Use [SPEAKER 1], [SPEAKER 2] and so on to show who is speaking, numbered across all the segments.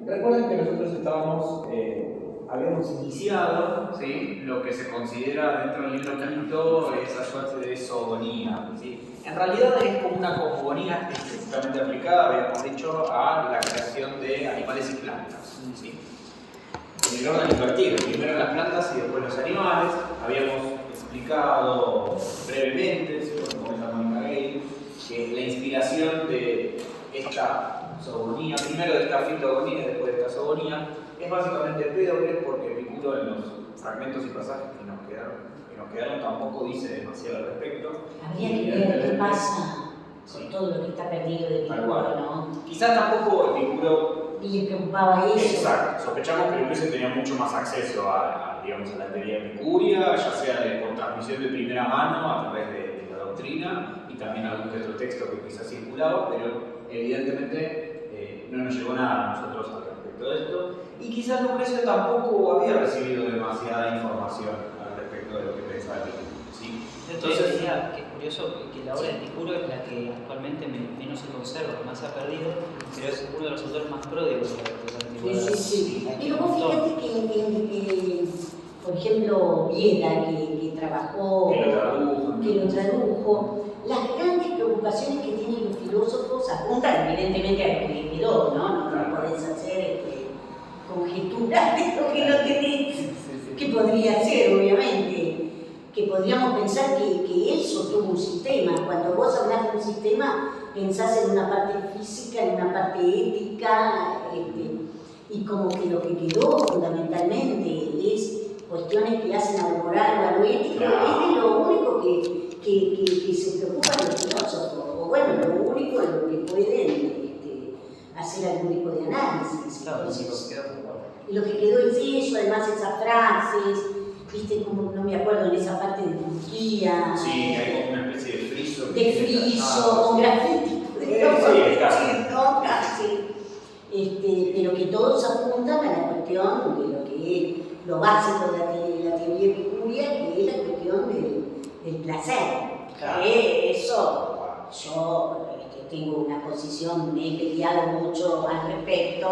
[SPEAKER 1] recuerden que nosotros habíamos iniciado, ¿sí?, lo que se considera dentro del libro quinto esa suerte de zoonía, ¿sí? En realidad es como una cosmogonía específicamente aplicada, habíamos dicho, a la creación de animales y plantas, ¿sí? En el orden invertido, primero las plantas y después los animales. Habíamos explicado brevemente, ¿sí?, como comenta Mónica Gale, que la inspiración de esta zoonía, primero de esta fitogonía y después de esta zoonía, es básicamente Empédocles, porque Epicuro en los fragmentos y pasajes que nos quedaron tampoco dice demasiado al respecto.
[SPEAKER 2] Habría que ver qué pasa con todo lo que está perdido de Epicuro, ¿no?
[SPEAKER 1] Quizás tampoco Epicuro
[SPEAKER 2] y le preocupaba eso.
[SPEAKER 1] Exacto, sospechamos que Lucrecio tenía mucho más acceso a la teoría epicuria, ya sea por transmisión de primera mano a través de la doctrina y también algún que otro texto que quizás circulaba, pero evidentemente no nos llegó nada a nosotros al respecto de esto, y quizás Lucrecio tampoco había recibido demasiada información al respecto de lo que pensaba Epicuro, ¿sí?
[SPEAKER 3] Entonces, diría que es curioso que la obra de Epicuro es la que actualmente menos se conserva, más se ha perdido, pero es uno de los autores más pródigos de la antigüedad.
[SPEAKER 2] Sí. Pero vos fíjate que por ejemplo, Vieda, que trabajó, que lo tradujo, las grandes preocupaciones que tienen los filósofos apuntan evidentemente a lo que le quedó, ¿no? No podés hacer conjeturas de lo que no tenés, que podría ser, obviamente. Que podríamos pensar que él sostuvo un sistema. Cuando vos hablás de un sistema, pensás en una parte física, en una parte ética, y como que lo que quedó fundamentalmente es cuestiones que hacen a lo moral o a lo ético, es de lo único que se preocupan los filósofos, o bueno, lo único en lo que pueden hacer algún tipo de análisis.
[SPEAKER 3] Claro,
[SPEAKER 2] lo que quedó es eso, además esas frases, viste, como no me acuerdo en esa parte de Turquía.
[SPEAKER 1] Sí, hay como una especie de friso.
[SPEAKER 2] De friso, con grafiti. Casi. Pero que todos apuntan a la cuestión de lo que es lo básico de la teoría epicuria, que es la cuestión del placer.
[SPEAKER 1] Claro.
[SPEAKER 2] Eso, yo tengo una posición, me he peleado mucho al respecto,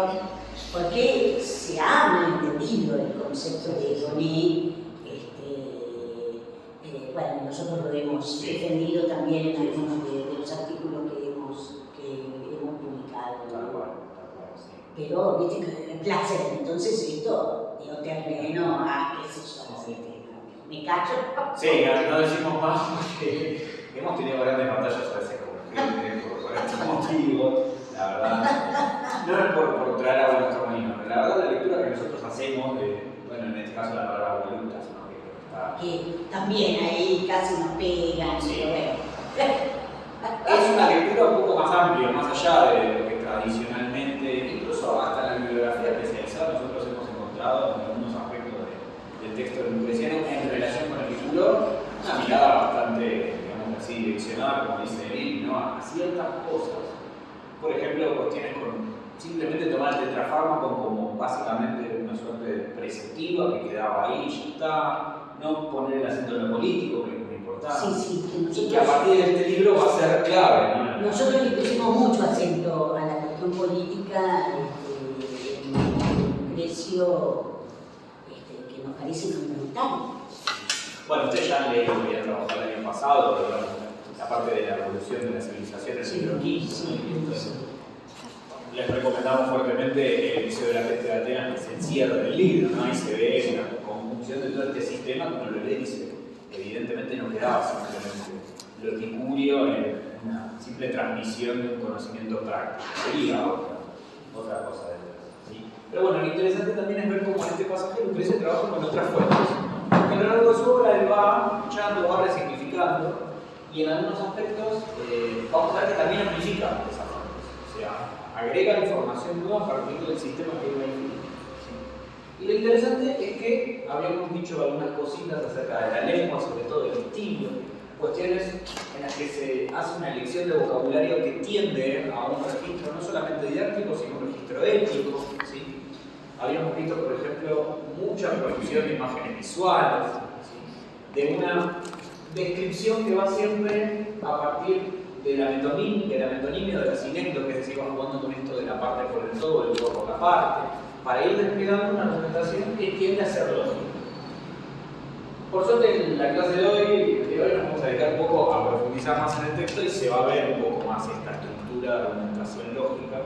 [SPEAKER 2] porque se ha malentendido el concepto de hedoní. Bueno, nosotros lo hemos defendido también en algunos de los artículos que hemos publicado. Pero, viste, que el placer, entonces esto dio terreno a, qué sé yo, me cacho.
[SPEAKER 1] Sí, no decimos más porque hemos tenido grandes batallas a veces por este motivo, la verdad. No es por traer agua a nuestro molino, pero la verdad la lectura que nosotros hacemos, bueno, en este caso la palabra voluntad, ¿no?
[SPEAKER 2] Que también ahí casi nos pegan,
[SPEAKER 1] sí.
[SPEAKER 2] Pero
[SPEAKER 1] es una lectura un poco más amplia, más allá de lo que tradicionalmente, incluso hasta en la bibliografía especializada, nosotros hemos encontrado en algunos aspectos del texto de lucreciano en relación con Epicuro una mirada bastante, digamos así, direccionada, como dice Emil, ¿no?, a ciertas cosas. Por ejemplo, cuestiones con simplemente tomar el tetrafármaco como básicamente una suerte de preceptiva que quedaba ahí, ya está. No poner el acento en lo político, que es muy importante.
[SPEAKER 2] Sí,
[SPEAKER 1] y que a partir de este libro va a ser clave, ¿no?
[SPEAKER 2] Nosotros le pusimos mucho acento a la cuestión política, Lucrecio, que nos parece fundamental.
[SPEAKER 1] Bueno, ustedes ya han leído que había trabajado el año pasado, pero la parte de la evolución de la civilización del siglo XV. Les recomendamos fuertemente el Liceo de la Peste de Atenas, que es el cierre del libro, ¿no? Ahí se ve una conjunción de todo este sistema que uno lo lee y dice, evidentemente no quedaba simplemente lo epicurio en una simple transmisión de un conocimiento práctico, sería otra cosa de eso, ¿sí? Pero bueno, lo interesante también es ver cómo en este pasaje Lucrecio trabaja con otras fuentes, ¿no? Porque a lo largo de su obra él va escuchando, va resignificando, y en algunos aspectos vamos a ver que también amplifica esas fuentes, o sea, agrega información nueva a partir del sistema que iba a definir. Y lo interesante es que habíamos dicho algunas cositas acerca de la lengua, sobre todo del estilo, cuestiones en las que se hace una elección de vocabulario que tiende a un registro no solamente didáctico, sino un registro ético, ¿sí? Habíamos visto, por ejemplo, mucha producción de imágenes visuales, ¿sí?, de una descripción que va siempre a partir de la metonimia o de la sinécdoque, es decir, va jugando con esto de la parte por el todo, el todo por la parte, para ir desplegando una argumentación que tiende a ser lógica. Por suerte, en la clase de hoy nos vamos a dedicar un poco a profundizar más en el texto y se va a ver un poco más esta estructura de argumentación lógica,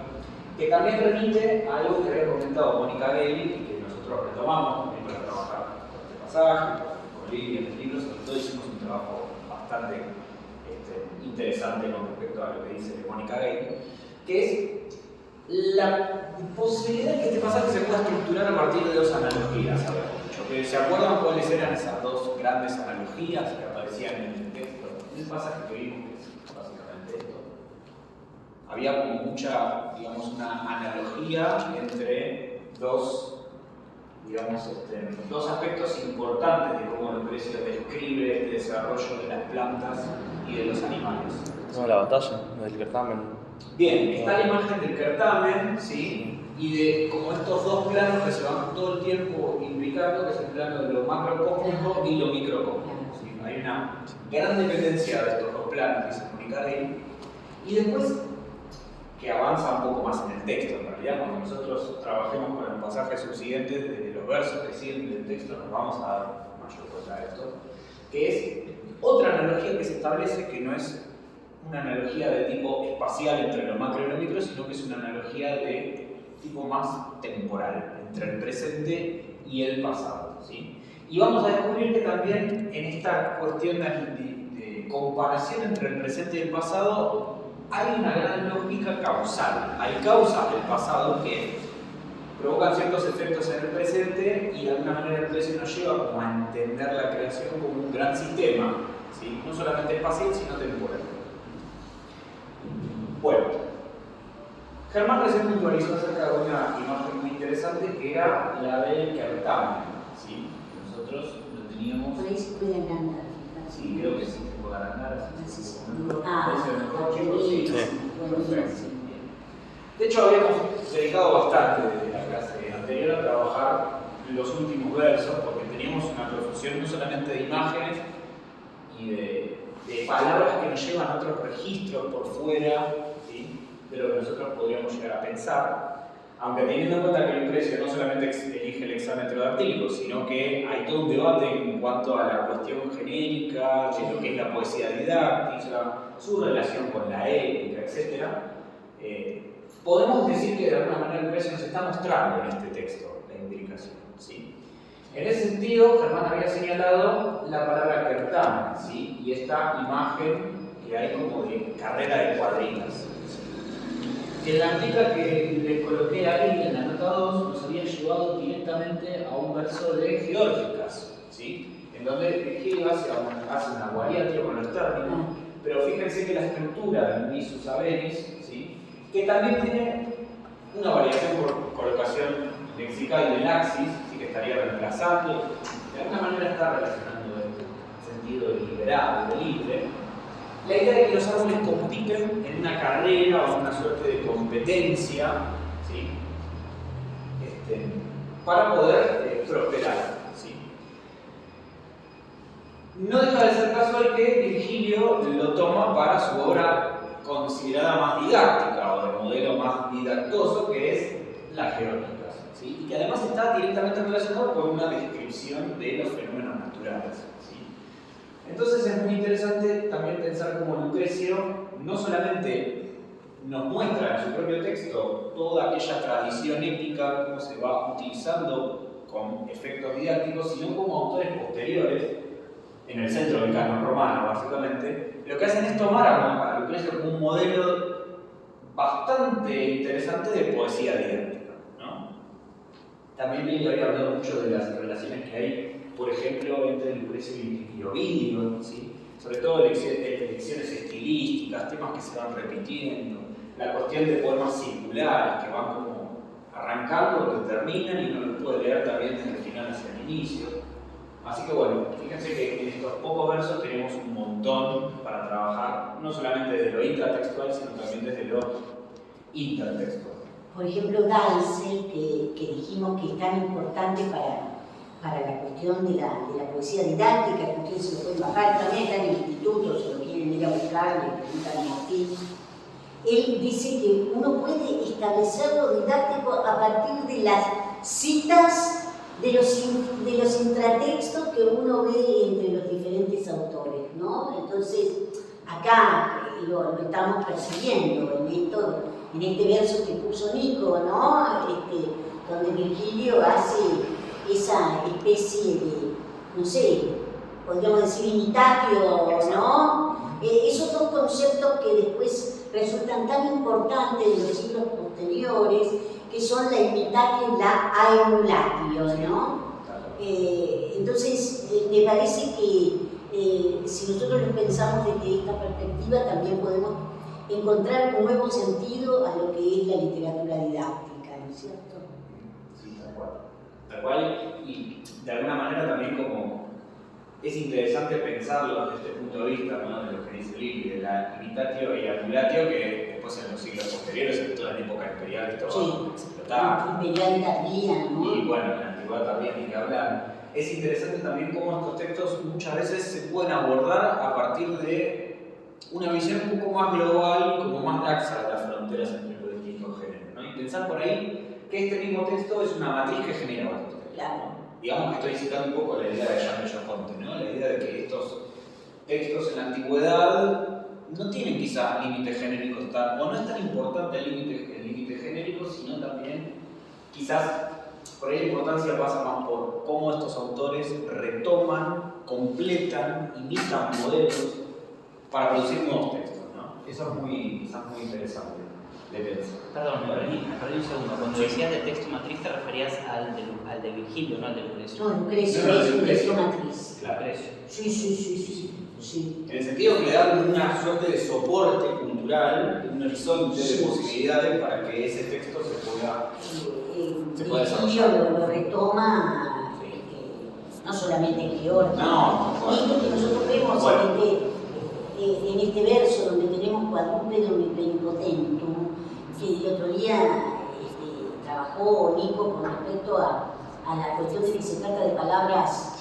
[SPEAKER 1] que también remite a algo que había comentado Mónica Gale y que nosotros retomamos también para trabajar con este pasaje, con Lili en el libro. Sobre todo hicimos un trabajo bastante interesante con respecto a lo que dice Mónica Gale, que es la posibilidad de que este pasaje se pueda estructurar a partir de dos analogías. ¿Se acuerdan cuáles eran esas dos grandes analogías que aparecían en el texto? En el pasaje que vimos, que es básicamente esto. Había como mucha, digamos, una analogía entre dos, digamos, dos aspectos importantes de cómo Lucrecio describe este desarrollo de las plantas y de los animales.
[SPEAKER 4] No, la batalla del certamen.
[SPEAKER 1] Bien, está la imagen del certamen, ¿sí? Y de como estos dos planos que se van todo el tiempo implicando, que es el plano de lo macrocósmico y lo microcósmico. ¿Sí? Hay una gran dependencia de estos dos planos, dice Mónica Gale. Y después, que avanza un poco más en el texto, en realidad, cuando nosotros trabajemos con los pasajes subsiguientes de los versos que siguen del texto, nos vamos a dar mayor cuenta de esto, que es otra analogía que se establece, que no es una analogía de tipo espacial entre lo macro y lo micro, sino que es una analogía de tipo más temporal, entre el presente y el pasado, ¿sí? Y vamos a descubrir que también en esta cuestión de comparación entre el presente y el pasado hay una gran lógica causal. Hay causas del pasado que provocan ciertos efectos en el presente y de alguna manera el Lucrecio nos lleva como a entender la creación como un gran sistema, ¿sí? No solamente espacial, sino temporal. Bueno, Germán recién puntualizó acerca de una imagen muy interesante que era la del certamen, ¿sí? Nosotros lo teníamos...
[SPEAKER 2] Por ahí se puede agrandar.
[SPEAKER 1] Sí, creo que sí se puede agrandar.
[SPEAKER 2] Perfecto.
[SPEAKER 1] De hecho, habíamos dedicado bastante desde la clase anterior a trabajar los últimos versos, porque teníamos una profusión no solamente de imágenes y de palabras que nos llevan a otros registros por fuera, ¿sí? De lo que nosotros podríamos llegar a pensar, aunque teniendo en cuenta que Lucrecio no solamente elige el examen heterodactílico, sino que hay todo un debate en cuanto a la cuestión genérica, de lo que es la poesía didáctica, su relación con la épica, etc. Podemos decir que de alguna manera Lucrecio nos está mostrando en este texto la implicación, ¿sí? En ese sentido, Germán había señalado la palabra certamen, ¿sí? Y esta imagen que hay como de carrera de cuadrigas, que la nota que le coloqué ahí en la nota 2 nos había llevado directamente a un verso de Geórgicas, ¿sí? En donde Virgilio hace una variante con los términos, pero fíjense que la estructura del visus averis, ¿sí? Que también tiene una variación por colocación lexical del axis, ¿sí? Que estaría reemplazando, de alguna manera está relacionando el sentido deliberado, de libre. La idea de que los árboles compiten en una carrera o en una suerte de competencia, ¿sí? Para poder prosperar, ¿sí? No deja de ser casual que Virgilio lo toma para su obra considerada más didáctica o de modelo más didactoso, que es la Geórgicas, ¿sí? Y que además está directamente relacionado con una descripción de los fenómenos naturales. Entonces es muy interesante también pensar cómo Lucrecio no solamente nos muestra en su propio texto toda aquella tradición épica, cómo se va utilizando con efectos didácticos, sino como autores posteriores, en el centro del canon romano básicamente, lo que hacen es tomar a Lucrecio como un modelo bastante interesante de poesía didáctica, ¿no? También Lili había hablado mucho de las relaciones que hay, por ejemplo, entre Lucrecio y Ovidio, ¿sí? Sobre todo elecciones estilísticas, temas que se van repitiendo, la cuestión de poemas circulares que van como arrancando, que terminan y uno los puede leer también desde el final hacia el inicio. Así que bueno, fíjense que en estos pocos versos tenemos un montón para trabajar, no solamente desde lo intratextual, sino también desde lo intertextual.
[SPEAKER 2] Por ejemplo, Dalsel, que dijimos que es tan importante para la cuestión de la poesía didáctica, que ustedes se lo pueden bajar, también está en el instituto, se lo quieren ir a buscar, le preguntan a Martín. Él dice que uno puede establecer lo didáctico a partir de las citas de los intratextos que uno ve entre los diferentes autores, ¿no? Entonces, acá lo estamos persiguiendo en este verso que puso Nico, ¿no? Donde Virgilio hace esa especie de, no sé, podríamos decir imitatio, ¿no? Esos dos conceptos que después resultan tan importantes en los siglos posteriores, que son la imitatio y la aemulatio, ¿no? Entonces, me parece que si nosotros lo pensamos desde esta perspectiva, también podemos encontrar un nuevo sentido a lo que es la literatura didáctica, ¿no es cierto?
[SPEAKER 1] Sí, tal cual. Tal cual, y de alguna manera también como es interesante pensarlo desde este punto de vista, ¿no? De lo que dice Lili, de la imitatio y aemulatio, que después en los siglos posteriores, sobre todo en la época imperial, esto va a explotar.
[SPEAKER 2] Imperial tardía, ¿no?
[SPEAKER 1] Y bueno, en la antigüedad también, ni que hablar. Es interesante también cómo estos textos muchas veces se pueden abordar a partir de una visión un poco más global, como más laxa de las fronteras entre los distintos géneros, ¿no? Y pensar por ahí que este mismo texto es una matriz que genera otros textos.
[SPEAKER 2] Claro.
[SPEAKER 1] Digamos que estoy citando un poco la idea de Jean de Joconte, ¿no? La idea de que estos textos en la antigüedad no tienen quizás límites genéricos o no es tan importante el límite genérico, sino también quizás por ahí la importancia pasa más por cómo estos autores retoman, completan, imitan modelos para producir nuevos textos, ¿no? Eso es quizás muy interesante de pensar.
[SPEAKER 3] Perdón, me perdí un segundo. Cuando decías de texto matriz te referías al de Virgilio, no al de Lucrecio.
[SPEAKER 2] No, Lucrecio es un texto matriz.
[SPEAKER 1] Claro.
[SPEAKER 2] Sí.
[SPEAKER 1] En el sentido que le dan una suerte de soporte cultural, un horizonte de posibilidades para que ese texto se pueda desarrollar.
[SPEAKER 2] Lo retoma, no solamente en Georgia. Esto que nosotros vemos en este verso donde tenemos quadrúpedo plenipotentum, que el otro día trabajó Nico con respecto a la cuestión de que se trata de palabras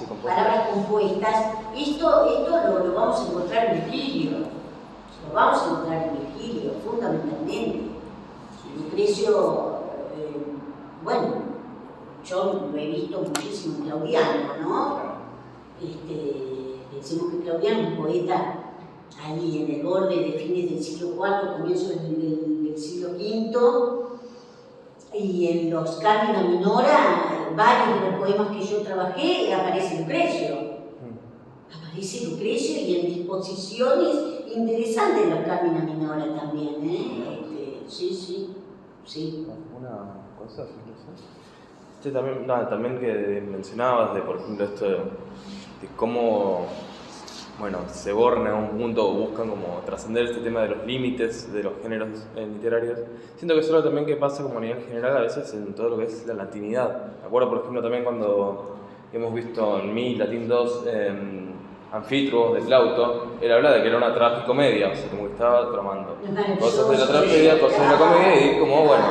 [SPEAKER 2] compuestas. Esto lo vamos a encontrar en Virgilio. Lo vamos a encontrar en Virgilio, fundamentalmente. Lucrecio, bueno, yo lo he visto muchísimo en Claudiano, ¿no? Decimos que Claudiano es un poeta ahí en el borde de fines del siglo IV, comienzo del siglo V, y en los Carmina Minora, varios de los poemas que yo trabajé, aparece Lucrecio. Aparece Lucrecio y en disposiciones interesantes en los Carmina Minora también, ¿eh? Sí.
[SPEAKER 4] Una cosa, también que mencionabas de, por ejemplo, esto de cómo, bueno, se borran a un punto, buscan como trascender este tema de los límites de los géneros literarios. Siento que eso es algo también que pasa como a nivel general a veces en todo lo que es la latinidad. Me acuerdo, por ejemplo, también cuando hemos visto en Mi Latín 2 Anfitruo de Plauto, él habla de que era una tragicomedia, o sea, como que estaba tramando cosas de la tragedia, cosas de la comedia, y como, bueno,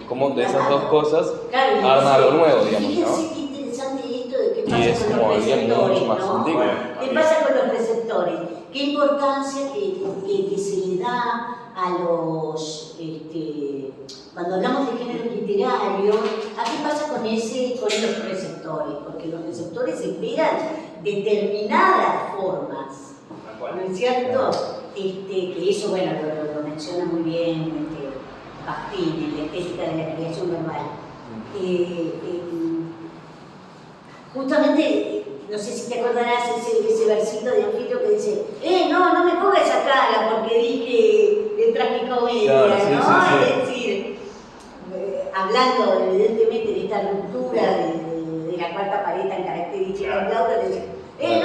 [SPEAKER 4] como de esas dos cosas arma algo nuevo, digamos, ¿no?
[SPEAKER 2] Fíjense qué interesante esto de qué
[SPEAKER 4] Y
[SPEAKER 2] pasa
[SPEAKER 4] es
[SPEAKER 2] con
[SPEAKER 4] como
[SPEAKER 2] los
[SPEAKER 4] alguien
[SPEAKER 2] receptores,
[SPEAKER 4] mucho más
[SPEAKER 2] ¿no?
[SPEAKER 4] antiguo.
[SPEAKER 2] ¿Qué pasa con los receptores? ¿Qué importancia que se le da a los... cuando hablamos de género literario, ¿a qué pasa con los receptores? Porque los receptores esperan determinadas formas, ¿no es cierto? Que eso, bueno, lo menciona muy bien Bakhtin en la estética de la creación verbal. Justamente, no sé si te acordarás ese versito de Anfitruo que dice: no me pongas esa cara porque dije de tragicomedia,
[SPEAKER 4] claro,
[SPEAKER 2] ¿no?
[SPEAKER 4] Sí.
[SPEAKER 2] Es decir, hablando evidentemente de esta ruptura de la cuarta pared tan característica de Plauto, le dice: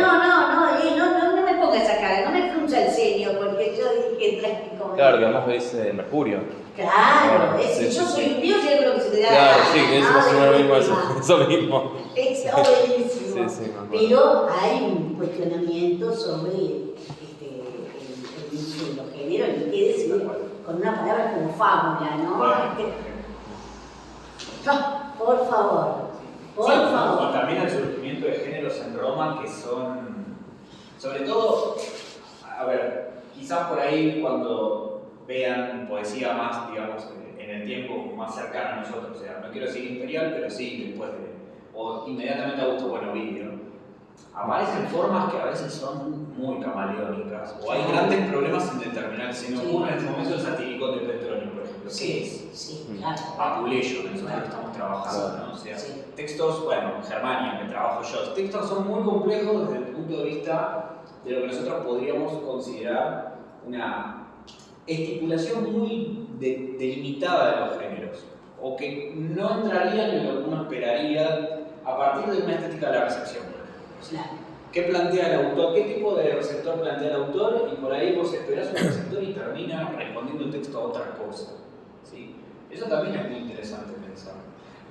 [SPEAKER 2] no me pongas esa cara, no me frunza el ceño porque yo dije tragicomedia.
[SPEAKER 4] Claro, que además lo dice Mercurio.
[SPEAKER 2] Claro,
[SPEAKER 4] sí,
[SPEAKER 2] yo soy un dios y hago lo que se me da.
[SPEAKER 4] Claro, sí, que es más o menos lo mismo eso mismo.
[SPEAKER 2] Está buenísimo.
[SPEAKER 4] Sí,
[SPEAKER 2] pero hay un cuestionamiento sobre el inicio de los géneros, y qué decir con una palabra como fábula, ¿no? Por favor. Por favor.
[SPEAKER 1] Y también el surgimiento de géneros en Roma que son, sobre todo, a ver, quizás por ahí cuando vean poesía más, digamos, en el tiempo más cercano a nosotros, o sea, no quiero decir imperial, pero sí después de, o inmediatamente Augusto Buenovidio, aparecen formas que a veces son muy camaleónicas, o hay grandes problemas en determinar. Se me ocurre en este momento el satiricón de Petronio, por ejemplo, que es
[SPEAKER 2] claro.
[SPEAKER 1] Apuleyo, en eso que estamos trabajando, ¿no? O sea, textos, bueno, Germania, que trabajo yo, textos son muy complejos desde el punto de vista de lo que nosotros podríamos considerar una estipulación muy delimitada de los géneros, o que no entrarían en lo que uno esperaría a partir de una estética de la recepción.
[SPEAKER 2] Claro.
[SPEAKER 1] ¿Qué plantea el autor? ¿Qué tipo de receptor plantea el autor? Y por ahí vos esperás un receptor y termina respondiendo el texto a otra cosa. ¿Sí? Eso también es muy interesante pensar.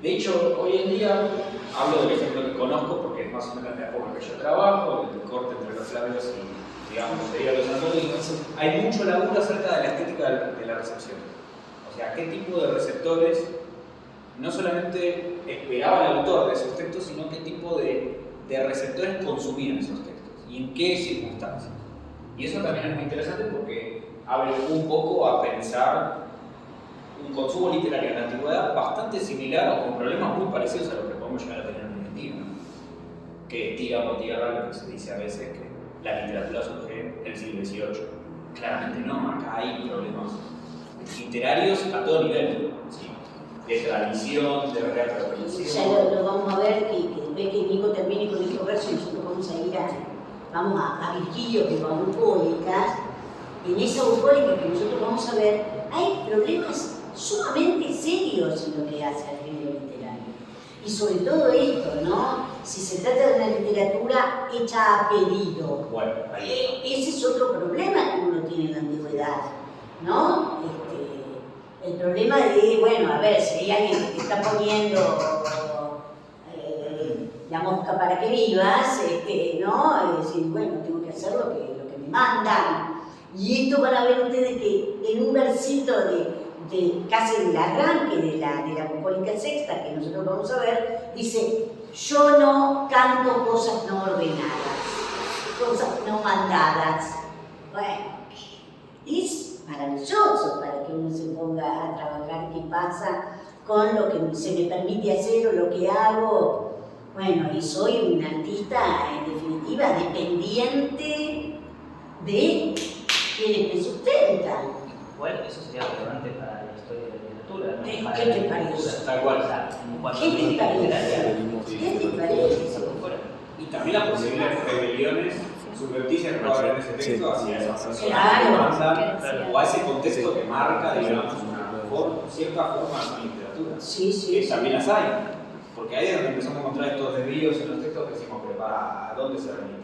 [SPEAKER 1] De hecho, hoy en día, hablo del ejemplo que conozco porque es más o menos la época que yo trabajo, el corte entre los labios y, digamos, sería los anatólogos. Hay mucho laburo acerca de la estética de la recepción. O sea, qué tipo de receptores no solamente esperaba el autor de esos textos, sino qué tipo de receptores consumían esos textos y en qué circunstancias. Y eso también es muy interesante porque abre un poco a pensar un consumo literario en la antigüedad bastante similar o con problemas muy parecidos a lo que podemos llegar a tener en Argentina, que tira por tierra lo que se dice a veces que la literatura surge en el siglo XVIII. Claramente no, acá hay problemas literarios a todo nivel, ¿sí? De tradición, de reapropiación.
[SPEAKER 2] Ya lo vamos a ver, que ve que Nico termine con estos versos y nosotros vamos a ir a Virgilio, que va a bucólicas. En esa bucólica que nosotros vamos a ver, hay problemas sumamente serios en lo que hace al género literario. Y sobre todo esto, ¿no? Si se trata de una literatura hecha a pedido.
[SPEAKER 1] Bueno,
[SPEAKER 2] ese es otro problema que uno tiene en la antigüedad, ¿no? El problema de, bueno, a ver, si hay alguien que te está poniendo la mosca para que vivas, ¿no? Es decir, bueno, tengo que hacer lo que me mandan. Y esto van a ver ustedes que en un versito de casi el arranque de la bucólica sexta, que nosotros vamos a ver, dice: yo no canto cosas no ordenadas, cosas no mandadas. Bueno, es maravilloso para que uno se ponga a trabajar qué pasa con lo que se me permite hacer o lo que hago. Bueno, y soy un artista, en definitiva, dependiente de quienes me sustentan.
[SPEAKER 3] Igual eso sería relevante para la historia de la literatura, ¿no? Para
[SPEAKER 2] ¿Qué
[SPEAKER 3] la
[SPEAKER 2] te
[SPEAKER 3] literatura.
[SPEAKER 2] parece?
[SPEAKER 1] Tal cual.
[SPEAKER 3] O sea, en cuanto a
[SPEAKER 2] ¿Qué te
[SPEAKER 3] crítica
[SPEAKER 2] parece?
[SPEAKER 3] literaria,
[SPEAKER 2] ¿Qué te parece?
[SPEAKER 1] Y también las posibles rebeliones subrepticias que va a haber en ese texto hacia esas personas
[SPEAKER 2] Claro.
[SPEAKER 1] que mandan, o a ese contexto que marca, digamos, cierta forma de literatura.
[SPEAKER 2] Sí.
[SPEAKER 1] Que también las hay. Porque ahí es donde empezamos a encontrar estos desvíos en los textos que decimos, pero ¿a dónde se remiten?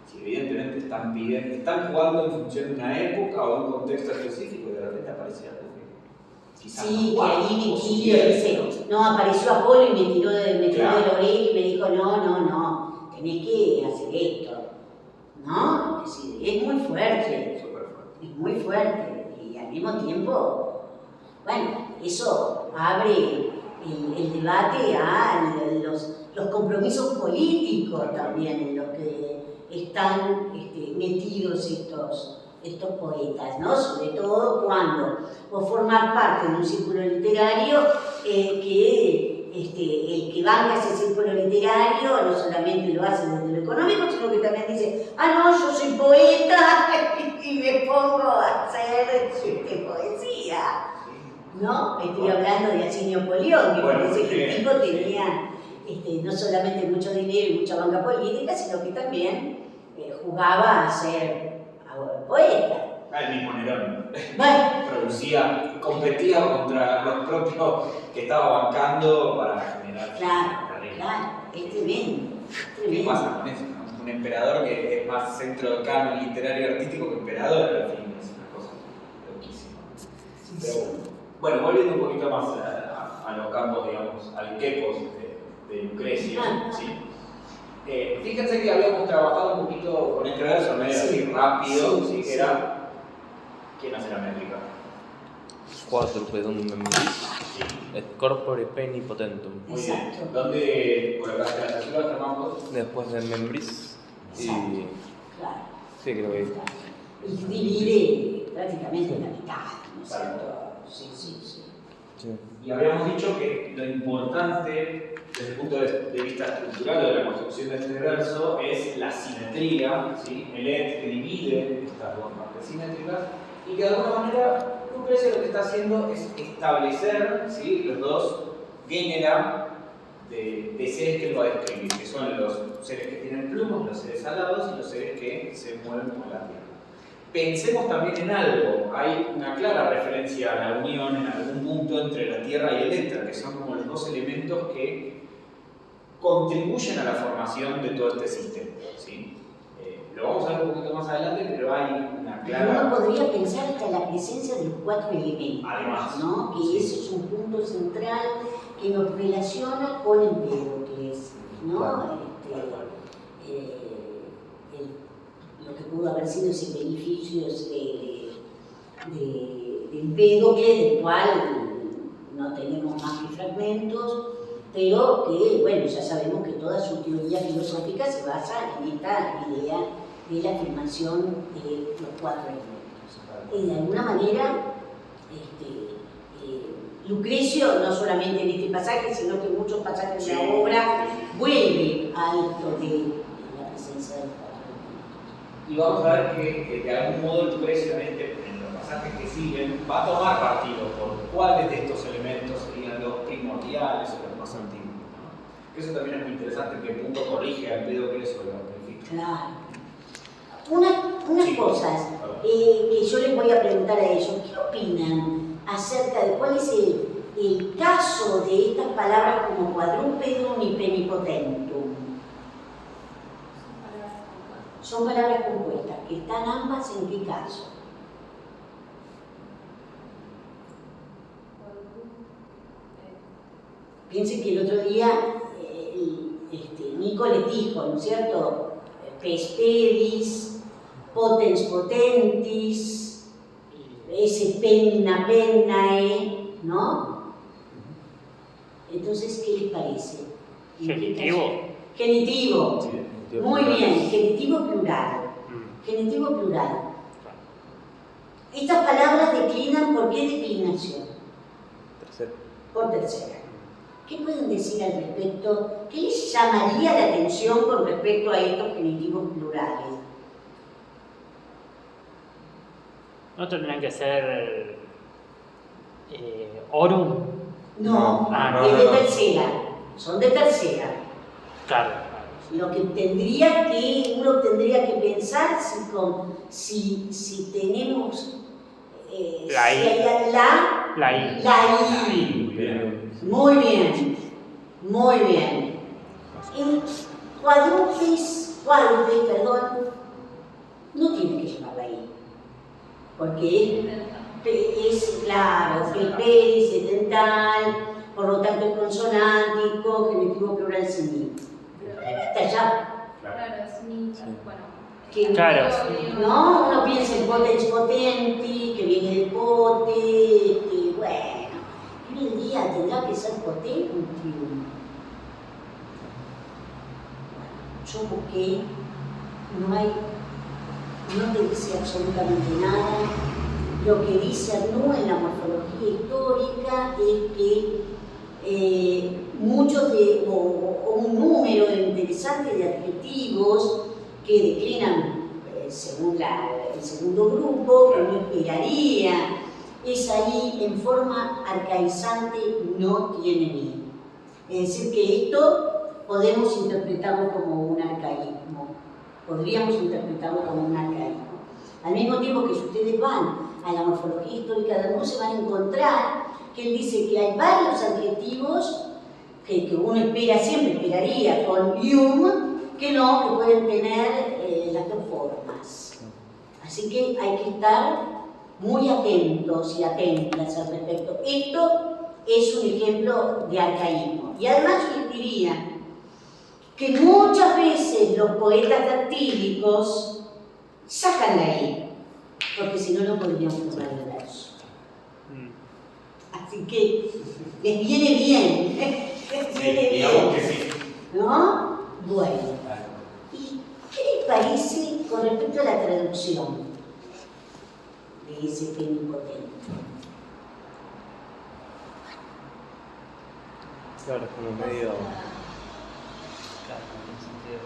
[SPEAKER 1] Si evidentemente están jugando en función de una época o de un contexto específico y de repente aparece algo que quizás
[SPEAKER 2] Sí,
[SPEAKER 1] no
[SPEAKER 2] que ahí Virgilio dice, no, apareció Apolo y me tiró de la oreja y me dijo, no, tenés que hacer esto, ¿no? Es decir, es muy fuerte, es muy fuerte, y al mismo tiempo, bueno, eso abre el debate a los compromisos políticos también en los que están metidos estos poetas, ¿no? Sobre todo cuando vos formar parte de un círculo literario que el que banca ese círculo literario no solamente lo hace desde lo económico, sino que también dice, no, yo soy poeta y me pongo a hacer poesía, ¿no? Estoy hablando de Asinio Polión, que parece que el tipo tenía no solamente mucho dinero y mucha banca política, sino que también jugaba a ser poeta.
[SPEAKER 1] El mismo Nerón.
[SPEAKER 2] Bueno.
[SPEAKER 1] Competía contra los propios que estaba bancando para generar.
[SPEAKER 2] Claro, es tremendo.
[SPEAKER 1] ¿Qué pasa con eso? ¿No? Un emperador que es más centro de canon literario y artístico que emperador, al fin, es una cosa loquísima. Pero bueno, volviendo un poquito más a los campos, digamos, al quepos de Lucrecia, ¿sí? Fíjense que habíamos trabajado un poquito con este verso, medio así rápido, ¿sí? Que era ¿quién hace la métrica?
[SPEAKER 4] Cuádruple, ¿dónde me metí?
[SPEAKER 1] Sí.
[SPEAKER 4] Et corpore peni potentum.
[SPEAKER 1] Muy bien.
[SPEAKER 2] Exacto.
[SPEAKER 1] ¿Dónde colocaste la censura, Germán, vos?
[SPEAKER 4] Después de membris.
[SPEAKER 2] Exacto.
[SPEAKER 4] Y.
[SPEAKER 2] Claro.
[SPEAKER 4] Sí, creo que.
[SPEAKER 2] Y divide prácticamente en la mitad, ¿no es cierto? Sí.
[SPEAKER 4] Sí.
[SPEAKER 1] Y habíamos dicho que lo importante desde el punto de vista estructural o de la construcción de este verso es la simetría, ¿sí? El et que divide estas dos partes simétricas y que de alguna manera Lucrecia lo que está haciendo es establecer, ¿sí?, los dos genera de seres que él va a describir, que son los seres que tienen plumas, los seres alados y los seres que se mueven por la tierra. Pensemos también en algo, hay una clara referencia a la unión en algún punto entre la tierra y el éter, que son como los dos elementos que contribuyen a la formación de todo este sistema, ¿sí? Lo vamos a ver un poquito más adelante, pero hay una clara...
[SPEAKER 2] Uno podría pensar hasta la presencia de los 4 elementos,
[SPEAKER 1] Además,
[SPEAKER 2] ¿no? Que
[SPEAKER 1] sí.
[SPEAKER 2] ese es un punto central que nos relaciona con Empédocles, ¿no?
[SPEAKER 1] Claro.
[SPEAKER 2] Lo que pudo haber sido ese beneficio de Empédocles, del cual no tenemos más que fragmentos, pero que, bueno, ya sabemos que toda su teoría filosófica se basa en esta idea de la afirmación de los 4 elementos. Y de alguna manera, Lucrecio, no solamente en este pasaje, sino que en muchos pasajes de la obra, vuelve a esto de la presencia de los 4 elementos.
[SPEAKER 1] Y vamos a ver que de algún modo Lucrecio en los pasajes que siguen va a tomar partido por cuáles de estos elementos serían los primordiales o los más antiguos, ¿no? Eso también es muy interesante, en qué punto corrige a Empédocles sobre lo que dice.
[SPEAKER 2] Claro. Unas
[SPEAKER 1] Sí.
[SPEAKER 2] cosas que yo les voy a preguntar a ellos, ¿qué opinan acerca de cuál es el caso de estas palabras como quadrúpedum y penipotentum? Son palabras compuestas, que están ambas en qué caso. Piensen que el otro día Nico les dijo, ¿no es cierto? Pes pedis, potens potentis, ese penna pennae, ¿no? Entonces, ¿qué les parece?
[SPEAKER 5] Genitivo.
[SPEAKER 2] Genitivo.
[SPEAKER 1] Sí.
[SPEAKER 2] Muy bien, genitivo plural. Genitivo plural. Estas palabras declinan, ¿por qué declinación?
[SPEAKER 4] Tercero.
[SPEAKER 2] Por tercera. ¿Qué pueden decir al respecto? ¿Qué les llamaría la atención con respecto a estos genitivos plurales?
[SPEAKER 5] ¿No tendrían que ser orum?
[SPEAKER 2] No,
[SPEAKER 5] Ah,
[SPEAKER 2] es
[SPEAKER 4] no,
[SPEAKER 2] de
[SPEAKER 4] no.
[SPEAKER 2] tercera. Son de tercera.
[SPEAKER 5] Claro.
[SPEAKER 2] Lo que uno tendría que pensar si tenemos
[SPEAKER 5] La
[SPEAKER 2] si
[SPEAKER 5] I.
[SPEAKER 2] hay
[SPEAKER 5] La I.
[SPEAKER 2] la I.
[SPEAKER 1] Bien.
[SPEAKER 2] Muy bien, muy bien. El cuádruple, no tiene que llevar la I, porque es claro, el pedis es dental, por lo tanto es consonántico, genitivo plural sin I. Hasta allá.
[SPEAKER 6] Claro, es un hincha. Bueno.
[SPEAKER 2] Que,
[SPEAKER 5] Claro.
[SPEAKER 2] no, uno piensa en potens potenti, que viene de pote, que bueno, hoy en día tendrá que ser potentium. Bueno, yo busqué, no te dice absolutamente nada. Lo que dice Arnaud en la morfología histórica es que muchos o un número interesante de adjetivos que declinan según el segundo grupo, que uno esperaría, es ahí en forma arcaizante, no tiene ni. Es decir, que esto podemos interpretarlo como un arcaísmo, podríamos interpretarlo como un arcaísmo. Al mismo tiempo que si ustedes van a la morfología histórica de Arnaud, se van a encontrar que él dice que hay varios adjetivos que uno esperaría con ium, que pueden tener las dos formas. Así que hay que estar muy atentos y atentas al respecto. Esto es un ejemplo de arcaísmo. Y además yo les diría que muchas veces los poetas dactílicos sacan la I, porque si no, no podríamos tomar el verso. Así que les viene bien. Les viene
[SPEAKER 1] digamos
[SPEAKER 2] bien.
[SPEAKER 1] que sí.
[SPEAKER 2] ¿No? Bueno. ¿Y qué les parece con respecto a la traducción de ese penipotente?
[SPEAKER 4] Claro, es como medio.
[SPEAKER 3] Claro, no tiene sentido.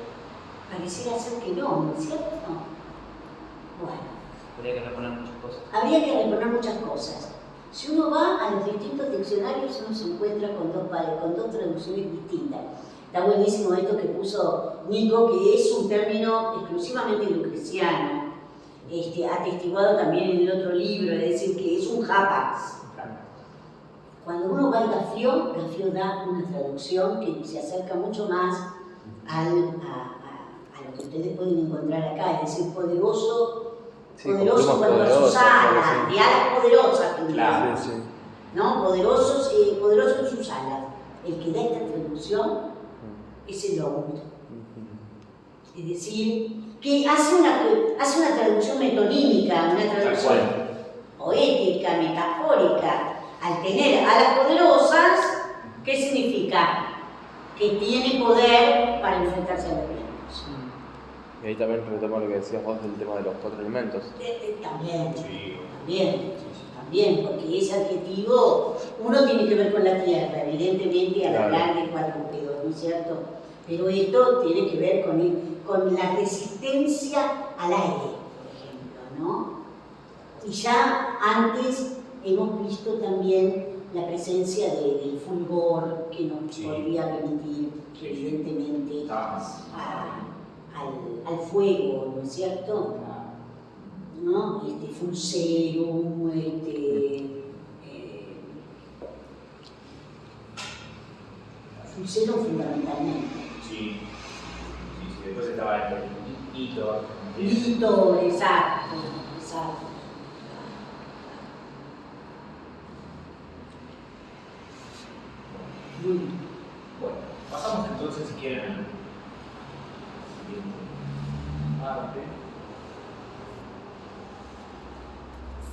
[SPEAKER 2] Pareciera ser que no, ¿no es cierto? Bueno,
[SPEAKER 3] Habría que reponer muchas cosas.
[SPEAKER 2] habría que reponer muchas cosas. Si uno va a los distintos diccionarios, uno se encuentra con dos traducciones distintas. Está buenísimo esto que puso Nico, que es un término exclusivamente lucreciano, atestiguado también en el otro libro, es decir, que es un hapax. Cuando uno va al Gafió da una traducción que se acerca mucho más a lo que ustedes pueden encontrar acá, es decir, poderoso,
[SPEAKER 4] Sí,
[SPEAKER 2] poderoso
[SPEAKER 4] con
[SPEAKER 2] cuando
[SPEAKER 4] plumas
[SPEAKER 2] a sus
[SPEAKER 4] poderosas,
[SPEAKER 2] alas,
[SPEAKER 4] claro, sí.
[SPEAKER 2] de alas poderosas,
[SPEAKER 1] Claro.
[SPEAKER 4] Sí, sí.
[SPEAKER 2] ¿no? Poderoso en sus alas. El que da esta traducción es el hombre. Es decir, que hace una traducción metonímica, una traducción poética, metafórica. Al tener alas poderosas, ¿qué significa? Que tiene poder para enfrentarse a los vientos.
[SPEAKER 4] Y ahí también retoma lo que decías vos del tema de los 4 elementos.
[SPEAKER 2] También,
[SPEAKER 1] Sí.
[SPEAKER 2] también, porque ese adjetivo, uno tiene que ver con la tierra, evidentemente, al
[SPEAKER 4] Claro.
[SPEAKER 2] hablar de cuadrúpedos, ¿no es cierto? Pero esto tiene que ver con la resistencia al aire, por ejemplo, ¿no? Y ya antes hemos visto también la presencia del fulgor que nos podría remitir, evidentemente, al fuego, ¿no es cierto? ¿No? Fulserum, Fulserum fundamentalmente.
[SPEAKER 1] Sí. Después estaba el Nito.
[SPEAKER 2] Lito, exacto. Muy bien.
[SPEAKER 1] Bueno, pasamos entonces, si quieren, al siguiente parte.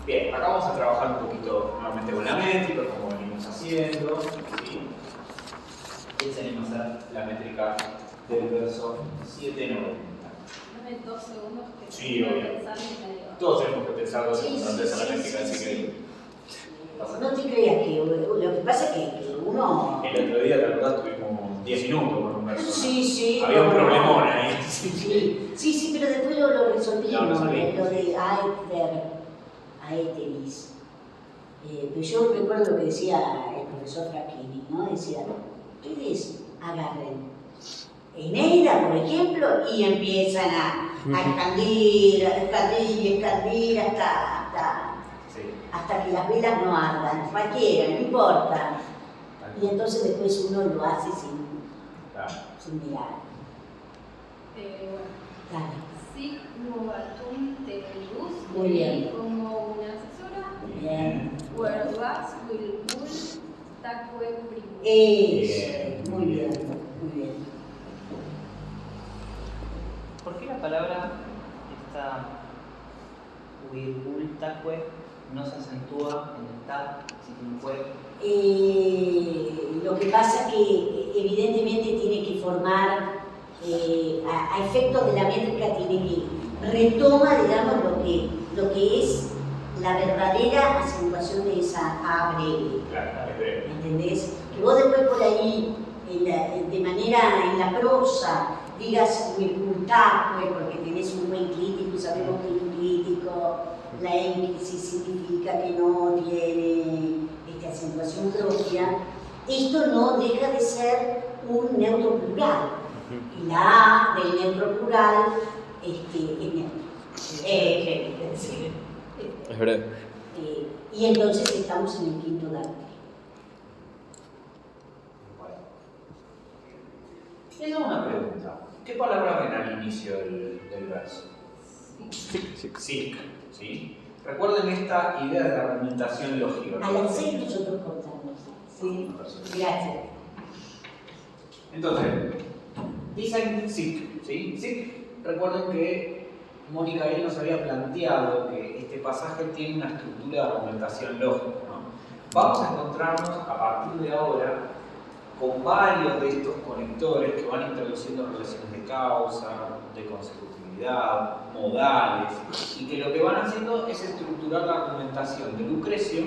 [SPEAKER 1] Bien, acá vamos a trabajar un poquito nuevamente con la métrica, como venimos haciendo. ¿Sí? ¿Quién se anima a hacer la métrica del verso 790?
[SPEAKER 6] Dame 2 segundos que
[SPEAKER 1] Sí,
[SPEAKER 6] tengo que
[SPEAKER 1] obvio.
[SPEAKER 6] pensar y te digo.
[SPEAKER 1] Todos tenemos que pensar 2 segundos
[SPEAKER 2] Sí,
[SPEAKER 1] antes de
[SPEAKER 2] sí,
[SPEAKER 1] hacer la
[SPEAKER 2] sí,
[SPEAKER 1] métrica,
[SPEAKER 2] sí,
[SPEAKER 1] así que.
[SPEAKER 2] No te creas que lo que pasa es que uno.
[SPEAKER 1] El otro día, la verdad, tuvimos 10 minutos con un verso. ¿no?
[SPEAKER 2] Sí.
[SPEAKER 1] Había un
[SPEAKER 2] no,
[SPEAKER 1] problemón ahí.
[SPEAKER 2] Sí, pero después lo resolvimos,
[SPEAKER 1] Lo resolvimos.
[SPEAKER 2] lo de Aeteris. Pero yo recuerdo lo que decía el profesor Fraquini, ¿no? Decía, ustedes agarren Eneida, por ejemplo, y empiezan a expandir hasta que las velas no ardan, cualquiera, no importa. Y entonces después uno lo hace sin mirar.
[SPEAKER 6] Bueno.
[SPEAKER 2] Dale.
[SPEAKER 6] Sic movatum teneibus,
[SPEAKER 2] Muy bien.
[SPEAKER 6] como una asesora.
[SPEAKER 2] Bien.
[SPEAKER 6] Verbas wilbul taque primus.
[SPEAKER 2] Eso. Muy bien.
[SPEAKER 3] ¿Por qué la palabra esta huirgultacue no se acentúa en el ta, si tiene un fue?
[SPEAKER 2] Lo que pasa es que evidentemente tiene que formar, a efectos de la métrica, tiene que retoma, digamos, lo que es la verdadera acentuación de esa A breve.
[SPEAKER 1] Claro, es breve.
[SPEAKER 2] ¿Entendés? Que vos después por ahí, de manera en la prosa, digas virgultacue porque tenés un buen crítico y sabemos que un crítico, la énfasis significa que no tiene acentuación propia. Esto no deja de ser un neutro plural. Y la A del neutro plural es neutro.
[SPEAKER 4] Es breve.
[SPEAKER 2] Y entonces estamos en el quinto dante.
[SPEAKER 1] Les hago una pregunta. ¿Qué palabra ven al inicio del verso? Sic. ¿Sí? Recuerden esta idea de la argumentación lógica.
[SPEAKER 2] A las 6 nosotros cortamos. Sí. Gracias.
[SPEAKER 1] Entonces, dicen sic. ¿Sí? Sic, recuerden que Mónica ahí nos había planteado que este pasaje tiene una estructura de argumentación lógica, ¿no? vamos a encontrarnos a partir de ahora con varios de estos conectores que van introduciendo relaciones de causa, de consecutividad, modales, y que lo que van haciendo es estructurar la argumentación de Lucrecio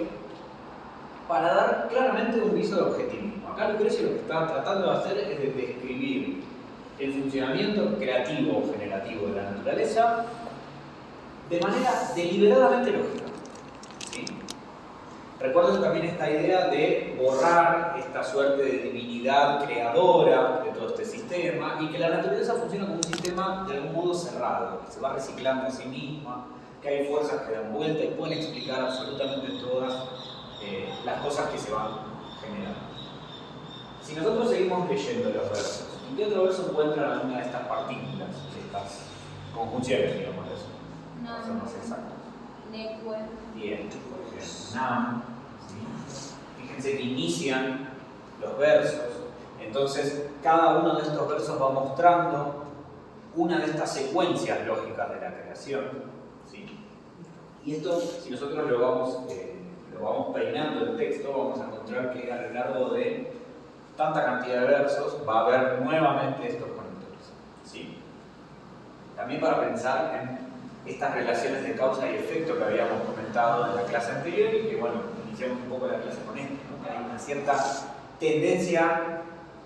[SPEAKER 1] para dar claramente un viso de objetivismo. Acá Lucrecio lo que está tratando de hacer es de describir el funcionamiento creativo o generativo de la naturaleza de manera deliberadamente lógica. ¿Sí? Recuerden también esta idea de borrar esta suerte de divinidad creadora de todo este sistema y que la naturaleza funciona como un sistema de algún modo cerrado, que se va reciclando a sí misma, que hay fuerzas que dan vuelta y pueden explicar absolutamente todas las cosas que se van generando. Si nosotros seguimos leyendo los versos, ¿en qué otro verso encuentran alguna de estas partículas, de estas conjunciones, digamos eso?
[SPEAKER 6] No,
[SPEAKER 1] Son más exactos.
[SPEAKER 6] Necue.
[SPEAKER 1] Bien, por ejemplo, Nam. ¿Sí? Fíjense que inician los versos, entonces cada uno de estos versos va mostrando una de estas secuencias lógicas de la creación. ¿Sí? Y esto, si nosotros lo vamos peinando el texto, vamos a encontrar que a lo largo de tanta cantidad de versos va a haber nuevamente estos conectores. ¿Sí? También para pensar en estas relaciones de causa y efecto que habíamos comentado en la clase anterior y que, bueno, iniciamos un poco la clase con esto, ¿no? Que hay una cierta tendencia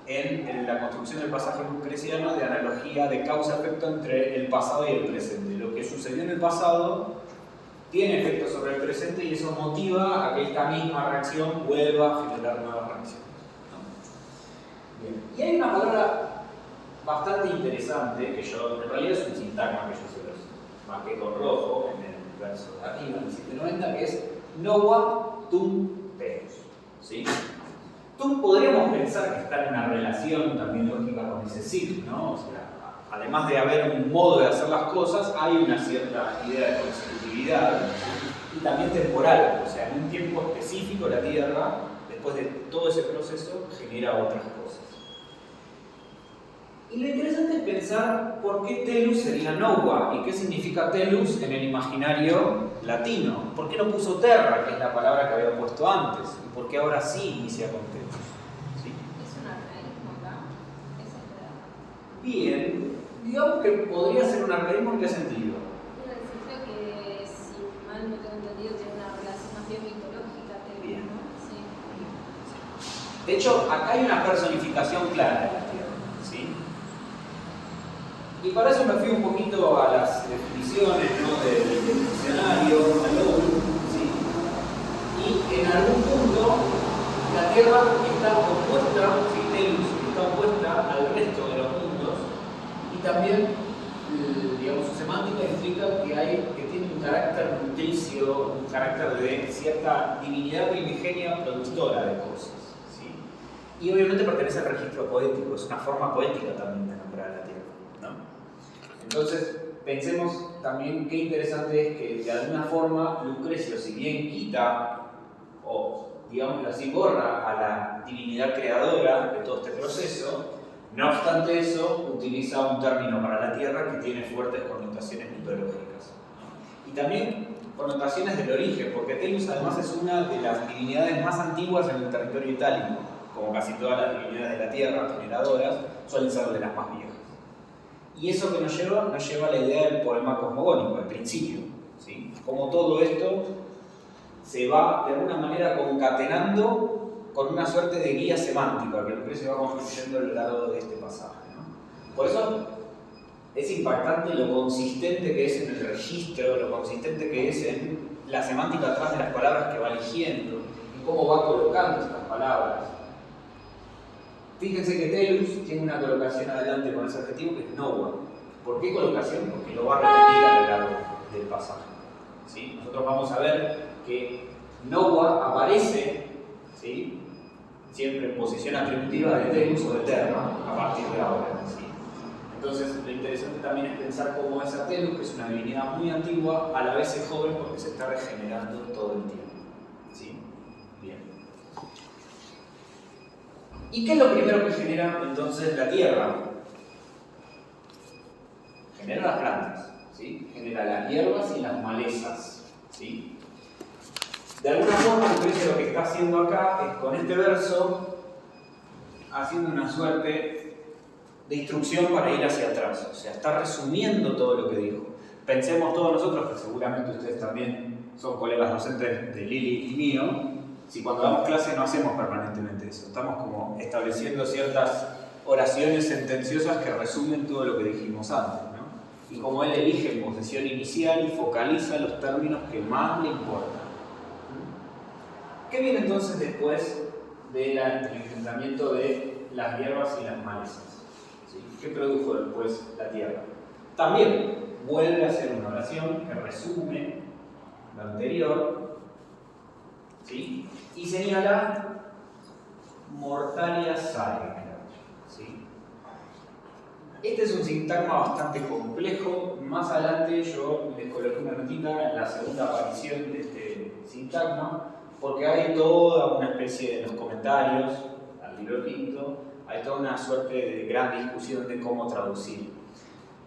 [SPEAKER 1] en la construcción del pasaje lucreciano de analogía de causa-efecto entre el pasado y el presente. Lo que sucedió en el pasado tiene efecto sobre el presente y eso motiva a que esta misma reacción vuelva a generar nuevas reacciones. Bien. Y hay una palabra bastante interesante que yo, en realidad es un sintagma que yo se los marqué con rojo en el verso de arriba, en el 790, que es Noua tum teus. ¿Sí? Tum podríamos pensar que está en una relación también lógica con ese sit, ¿no? O sea, además de haber un modo de hacer las cosas, hay una cierta idea de consecutividad y también temporal. O sea, en un tiempo específico la Tierra, después de todo ese proceso, genera otras cosas. Y lo interesante es pensar por qué Telus sería Noua y qué significa Telus en el imaginario latino. ¿Por qué no puso Terra, que es la palabra que había puesto antes? ¿Y por qué ahora sí inicia con Telus? ¿Sí?
[SPEAKER 6] Es un arcaísmo acá. Esa es la.
[SPEAKER 1] Bien, digamos que podría ser un arcaísmo. ¿En qué sentido?
[SPEAKER 6] En el sentido que, si mal no tengo entendido, tiene una relación más bien mitológica,
[SPEAKER 1] Bien.
[SPEAKER 6] ¿no? Sí.
[SPEAKER 1] De hecho, acá hay una personificación clara de la Tierra. ¿Sí? Y para eso me fui un poquito a las definiciones, ¿no? del diccionario, ¿sí? Y en algún punto la Tierra está opuesta, ¿sí? Telus está opuesta al resto de los mundos y también, digamos, su semántica explica que tiene un carácter nutricio, un carácter de cierta divinidad primigenia productora de cosas. ¿Sí? Y obviamente pertenece al registro poético, es una forma poética también de nombrar a la Tierra. ¿No? Entonces, pensemos también qué interesante es que de alguna forma Lucrecio, si bien quita o, digámoslo así, borra a la divinidad creadora de todo este proceso, no obstante eso, utiliza un término para la Tierra que tiene fuertes connotaciones mitológicas. Y también connotaciones del origen, porque Telus además es una de las divinidades más antiguas en el territorio itálico, como casi todas las divinidades de la Tierra generadoras, suelen ser de las más viejas. Y eso que nos lleva a la idea del poema cosmogónico, al principio. ¿Sí? Como todo esto se va de alguna manera concatenando con una suerte de guía semántica que Lucrecio va construyendo a lo largo de este pasaje. ¿No? Por eso es impactante lo consistente que es en el registro, lo consistente que es en la semántica atrás de las palabras que va eligiendo, y cómo va colocando estas palabras. Fíjense que Telus tiene una colocación adelante con ese adjetivo que es Noua. ¿Por qué colocación? Porque lo va a repetir a lo largo del pasaje. ¿Sí? Nosotros vamos a ver que Noua aparece, ¿sí? Siempre en posición atributiva de Telus o de Terra a partir de ahora. ¿Sí? Entonces, lo interesante también es pensar cómo esa Telus, que es una divinidad muy antigua, a la vez es joven porque se está regenerando todo el tiempo. ¿Sí? Bien. ¿Y qué es lo primero que genera entonces la Tierra? Genera las plantas, ¿sí? Genera las hierbas y las malezas, ¿sí? De alguna forma, Lucrecia lo que está haciendo acá es con este verso, haciendo una suerte de instrucción para ir hacia atrás. O sea, está resumiendo todo lo que dijo. Pensemos todos nosotros, que seguramente ustedes también son colegas docentes de Lili y mío, si cuando damos clase no hacemos permanentemente eso. Estamos como estableciendo ciertas oraciones sentenciosas que resumen todo lo que dijimos antes, ¿no? Y como él elige en posición inicial y focaliza los términos que más le importan. ¿Qué viene entonces después del enfrentamiento de las hierbas y las malezas? ¿Sí? ¿Qué produjo después la tierra? También vuelve a hacer una oración que resume lo anterior, ¿sí? Y señala mortalia saegra, ¿sí? Este es un sintagma bastante complejo. Más adelante yo les coloqué una notita en la segunda aparición de este sintagma, porque hay toda una especie de los comentarios al libro quinto, hay toda una suerte de gran discusión de cómo traducir.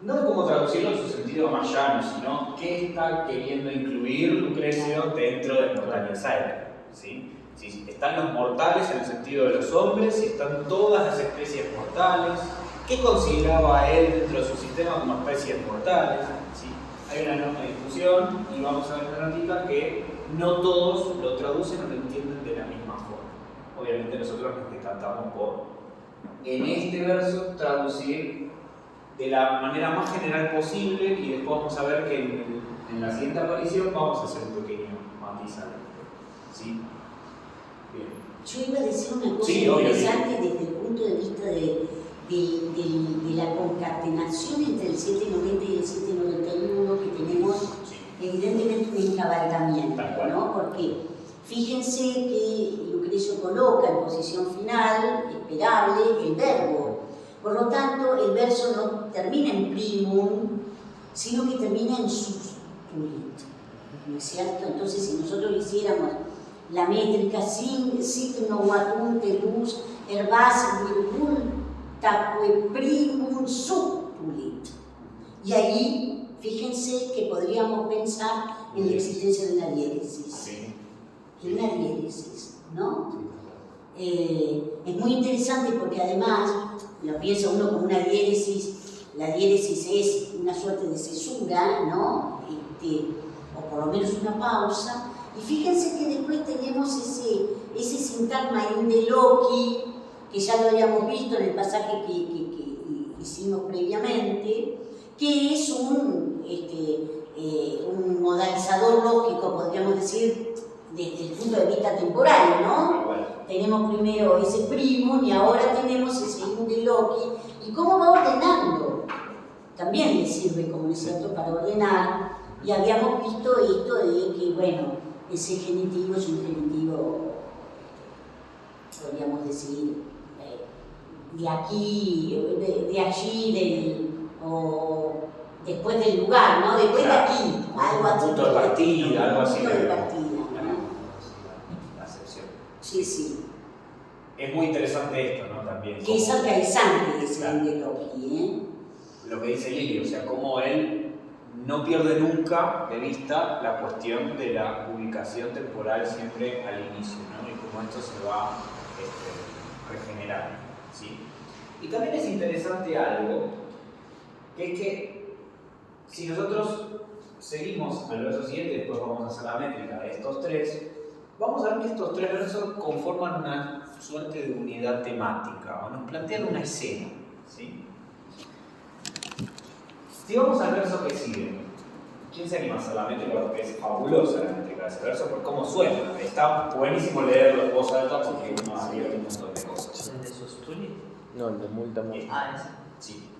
[SPEAKER 1] No de cómo traducirlo en su sentido más llano, sino qué está queriendo incluir Lucrecio dentro de mortalia saegra, ¿sí? Si están los mortales en el sentido de los hombres, si están todas las especies mortales, qué consideraba él dentro de su sistema como especies mortales, ¿sí? Hay una enorme discusión y vamos a ver una notita que no todos lo traducen o lo entienden de la misma forma. Obviamente nosotros nos decantamos por, en este verso, traducir de la manera más general posible y después vamos a ver que en la siguiente aparición vamos a hacer un pequeño matiz al respecto. ¿Sí? Bien.
[SPEAKER 2] Yo iba a decir una cosa
[SPEAKER 1] Sí,
[SPEAKER 2] interesante desde el punto de vista de la concatenación entre el 790 y el 791 que tenemos,
[SPEAKER 1] Sí.
[SPEAKER 2] evidentemente un encabalgamiento, ¿no? Porque fíjense que Lucrecio coloca en posición final, esperable, el verbo. Por lo tanto, el verso no termina en primum, sino que termina en subtulit, ¿no es cierto? Entonces, si nosotros hiciéramos la métrica signo vatum telus herbas virgultaque primum subtulit, y ahí, fíjense que podríamos pensar en la existencia de una diéresis.
[SPEAKER 1] Sí.
[SPEAKER 2] De una diéresis, ¿no? Es muy interesante porque además lo piensa uno como una diéresis. La diéresis es una suerte de cesura, ¿no? O por lo menos una pausa. Y fíjense que después tenemos ese sintagma indeloqui, que ya lo habíamos visto en el pasaje que hicimos previamente, que es un modalizador lógico, podríamos decir, desde el punto de vista temporal, ¿no? Tenemos primero ese primum y ahora tenemos ese indeloqui. ¿Y cómo va ordenando? También le sirve, como es cierto, para ordenar. Y habíamos visto esto de que, bueno, ese genitivo es un genitivo, podríamos decir, de aquí, de allí, o después del lugar, ¿no? Después de aquí, algo así.
[SPEAKER 1] Punto de partida, algo así.
[SPEAKER 2] Punto de partida, ¿no?
[SPEAKER 1] La acepción.
[SPEAKER 2] Sí, sí.
[SPEAKER 1] Es muy interesante esto, ¿no? También.
[SPEAKER 2] Que es acaizante ese
[SPEAKER 1] Claro.
[SPEAKER 2] indeloqui, ¿eh?
[SPEAKER 1] Lo que dice Lili, o sea, cómo él no pierde nunca de vista la cuestión de la ubicación temporal siempre al inicio, ¿no? Y cómo esto se va regenerando, ¿sí? Y también es interesante algo, que es que si nosotros seguimos al verso siguiente, después vamos a hacer la métrica de estos tres, vamos a ver que estos tres versos conforman una suerte de unidad temática, o nos plantean una escena, ¿sí? Si vamos al verso que sigue, ¿quién se anima a hacer la métrica? Porque es fabulosa la métrica de ese verso, por cómo suena. Está buenísimo leerlo en voz alta porque uno advierte un montón de cosas.
[SPEAKER 3] ¿El de Sustuli?
[SPEAKER 4] No, el de multa.
[SPEAKER 3] Ah, ese.
[SPEAKER 1] Sí,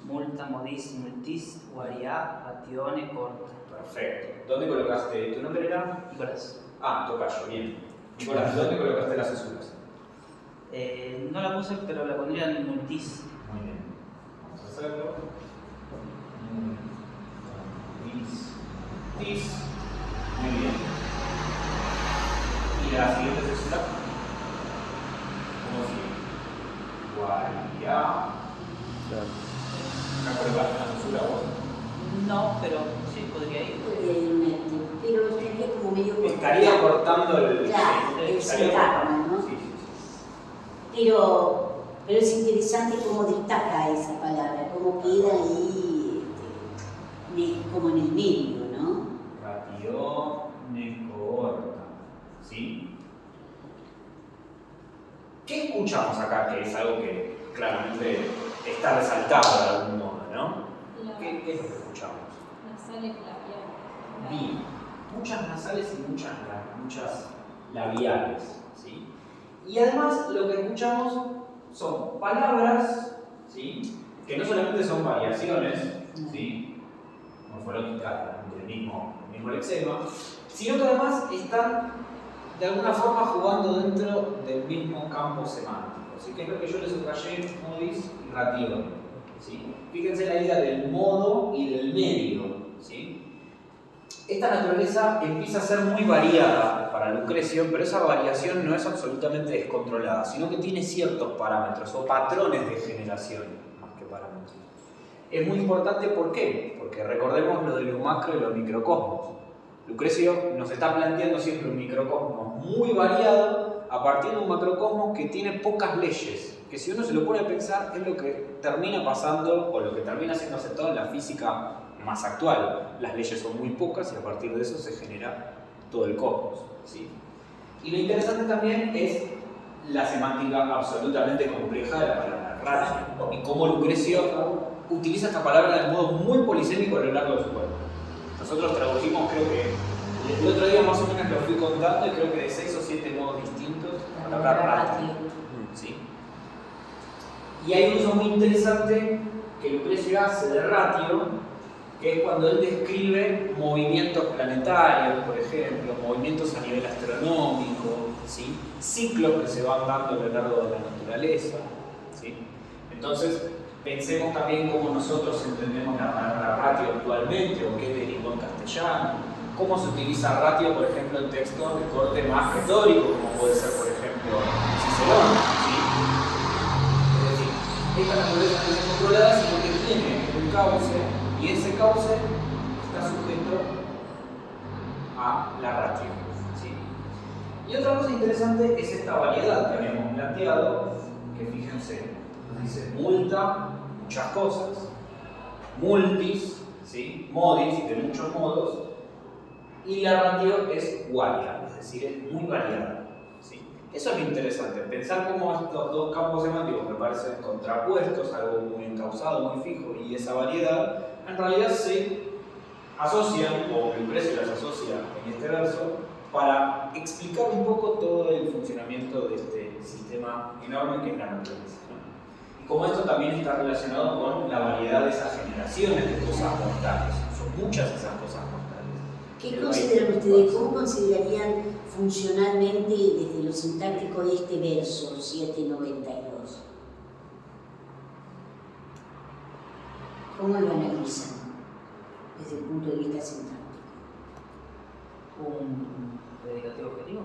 [SPEAKER 3] Multa, modis, multis, guariá, atione, corta.
[SPEAKER 1] perfecto. ¿Dónde colocaste? ¿Tu nombre era?
[SPEAKER 3] Nicolás.
[SPEAKER 1] Ah, tocayo, bien. Nicolás, ¿dónde colocaste las cesuras?
[SPEAKER 3] No la puse, pero la pondría en multis.
[SPEAKER 1] Muy bien. Vamos a hacerlo. Tis. Muy bien. ¿Y la siguiente cesura? ¿Cómo sigue? Guardia.
[SPEAKER 4] Claro.
[SPEAKER 1] ¿Acá colocaste una cesura vos?
[SPEAKER 3] No, pero sí podría ir.
[SPEAKER 2] Podría ir un ente, pero estaría como medio cortado.
[SPEAKER 1] Estaría cortando el...
[SPEAKER 2] Claro,
[SPEAKER 1] sí,
[SPEAKER 2] el
[SPEAKER 1] estaría
[SPEAKER 2] sintagma,
[SPEAKER 1] cortando.
[SPEAKER 2] ¿no?
[SPEAKER 1] Sí, sí,
[SPEAKER 2] Pero es interesante cómo destaca esa palabra, cómo queda ahí, como en el medio, ¿no?
[SPEAKER 1] Ratione corta. ¿Sí? ¿Qué escuchamos acá? Que es algo que claramente está resaltado de algún modo, ¿no? ¿Qué es lo que escuchamos?
[SPEAKER 6] Nasales labiales.
[SPEAKER 1] Bien. Muchas nasales y muchas labiales. ¿Sí? Y además lo que escuchamos son palabras, ¿sí?, que no solamente son variaciones, ¿sí?, morfológicas del mismo lexema, sino que además están de alguna forma jugando dentro del mismo campo semántico. ¿Sí? Que es lo que yo les subrayé, modis y ratione. ¿Sí? Fíjense la idea del modo y del medio. ¿Sí? Esta naturaleza empieza a ser muy variada para Lucrecio, pero esa variación no es absolutamente descontrolada, sino que tiene ciertos parámetros o patrones de generación más que parámetros. Es muy importante, ¿por qué? Porque recordemos lo de lo macro y lo microcosmos. Lucrecio nos está planteando siempre un microcosmos muy variado a partir de un macrocosmos que tiene pocas leyes, que si uno se lo pone a pensar es lo que termina pasando o lo que termina siendo aceptado en la física más actual. Las leyes son muy pocas y a partir de eso se genera todo el cosmos. ¿Sí? Y lo interesante también es la semántica absolutamente compleja de la palabra ratio y cómo Lucrecio utiliza esta palabra de modo muy polisémico a lo largo de su cuerpo. Nosotros tradujimos, creo que el otro día más o menos lo fui contando y creo que de 6 o 7 modos distintos la palabra ratio. ¿Sí? Y hay un uso muy interesante que Lucrecio hace de ratio, que es cuando él describe movimientos planetarios, por ejemplo, movimientos a nivel astronómico, ¿sí?, ciclos que se van dando a lo largo de la naturaleza. ¿Sí? Entonces, pensemos también cómo nosotros entendemos la palabra ratio actualmente, o qué derivó en castellano, cómo se utiliza ratio, por ejemplo, en textos de corte más retórico, como puede ser, por ejemplo, Cicerón. ¿Sí? Es decir, esta naturaleza no es controlada, sino que tiene un cauce, y ese cauce está sujeto a la ratio. ¿Sí? Y otra cosa interesante es esta variedad que habíamos planteado, que fíjense, nos dice multa, muchas cosas, multis, ¿sí?, modis, de muchos modos, y la ratio es varia, es decir, es muy variada. ¿Sí? Eso es lo interesante, pensar cómo estos dos campos semánticos me parecen contrapuestos, algo muy encauzado, muy fijo, y esa variedad, en realidad se asocian, o Lucrecio las asocia en este verso, para explicar un poco todo el funcionamiento de este sistema enorme que es la naturaleza. ¿No? Y como esto también está relacionado con la variedad de esas generaciones de cosas mortales, son muchas esas cosas mortales.
[SPEAKER 2] ¿Qué consideran ustedes? ¿Cómo considerarían funcionalmente desde lo sintáctico este verso 792? ¿Cómo lo analizan desde el punto de vista sintáctico?
[SPEAKER 3] ¿Un predicativo objetivo?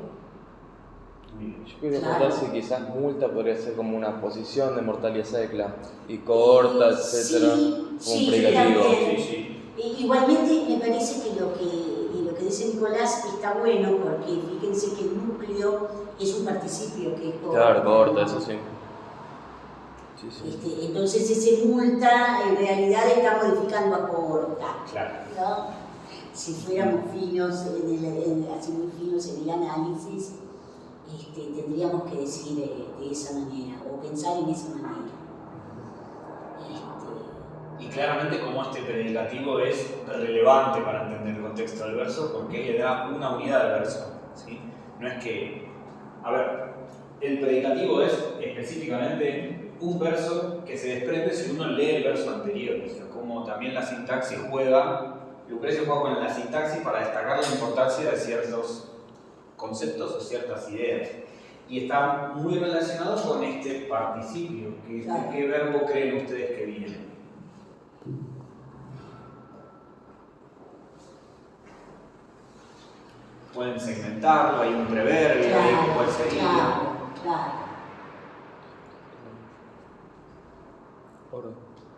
[SPEAKER 4] Yo quería
[SPEAKER 2] Claro.
[SPEAKER 4] preguntar si quizás multa podría ser como una posición de mortal y secla, y corta, etcétera, como un
[SPEAKER 2] sí,
[SPEAKER 4] predicativo.
[SPEAKER 2] también.
[SPEAKER 1] Sí.
[SPEAKER 2] Igualmente me parece que lo que dice Nicolás está bueno, porque fíjense que el núcleo es un participio que es corta.
[SPEAKER 4] Claro, corta,
[SPEAKER 2] ¿no?
[SPEAKER 4] eso sí. Sí.
[SPEAKER 2] Entonces ese multa en realidad está modificando a corta.
[SPEAKER 1] Claro.
[SPEAKER 2] ¿No? Si fuéramos finos, así muy finos en el análisis, tendríamos que decir de esa manera, o pensar en esa manera.
[SPEAKER 1] Y claramente como este predicativo es relevante para entender el contexto del verso, porque le da una unidad al verso. ¿Sí? No es que... A ver, el predicativo es específicamente un verso que se desprende si uno lee el verso anterior. O sea, como también la sintaxis juega, Lucrecio juega con la sintaxis para destacar la importancia de ciertos conceptos o ciertas ideas. Y está muy relacionado con este participio, que
[SPEAKER 2] Claro.
[SPEAKER 1] ¿qué verbo creen ustedes que viene? Pueden segmentarlo, hay un preverbio, ahí que cuál sería.
[SPEAKER 2] Claro.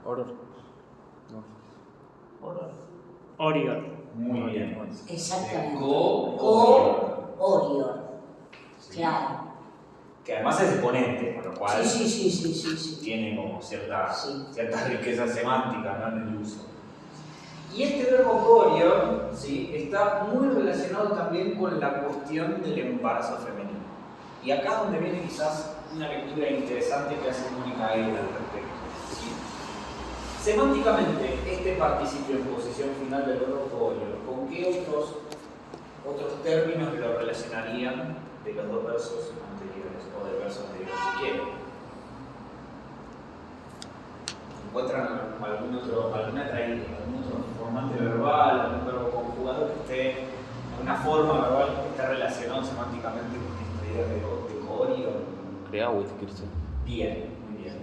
[SPEAKER 4] Oro. No.
[SPEAKER 5] Orior.
[SPEAKER 1] Muy bien.
[SPEAKER 2] Exactamente.
[SPEAKER 1] Co-Orior. Sí.
[SPEAKER 2] Claro.
[SPEAKER 1] Que además es exponente, con lo cual
[SPEAKER 2] Sí.
[SPEAKER 1] tiene como cierta
[SPEAKER 2] Sí.
[SPEAKER 1] riqueza semántica, ¿no?, en el uso. Y este verbo co-Orior, ¿sí?, está muy relacionado también con la cuestión del embarazo femenino. Y acá es donde viene quizás una lectura interesante que hace Mónica Ehl al respecto. ¿Sí? Semánticamente, este participio en posición final del verbo co-Orior, ¿con qué otros términos lo relacionarían de los dos versos anteriores o del verso anterior, si quieren? ¿Encuentran alguna traída, algún otro formante verbal, algún verbo conjugado que esté, alguna forma verbal que esté relacionado semánticamente con esta idea de co-Orior?
[SPEAKER 4] Creawit, Kirsten.
[SPEAKER 1] Bien, muy bien.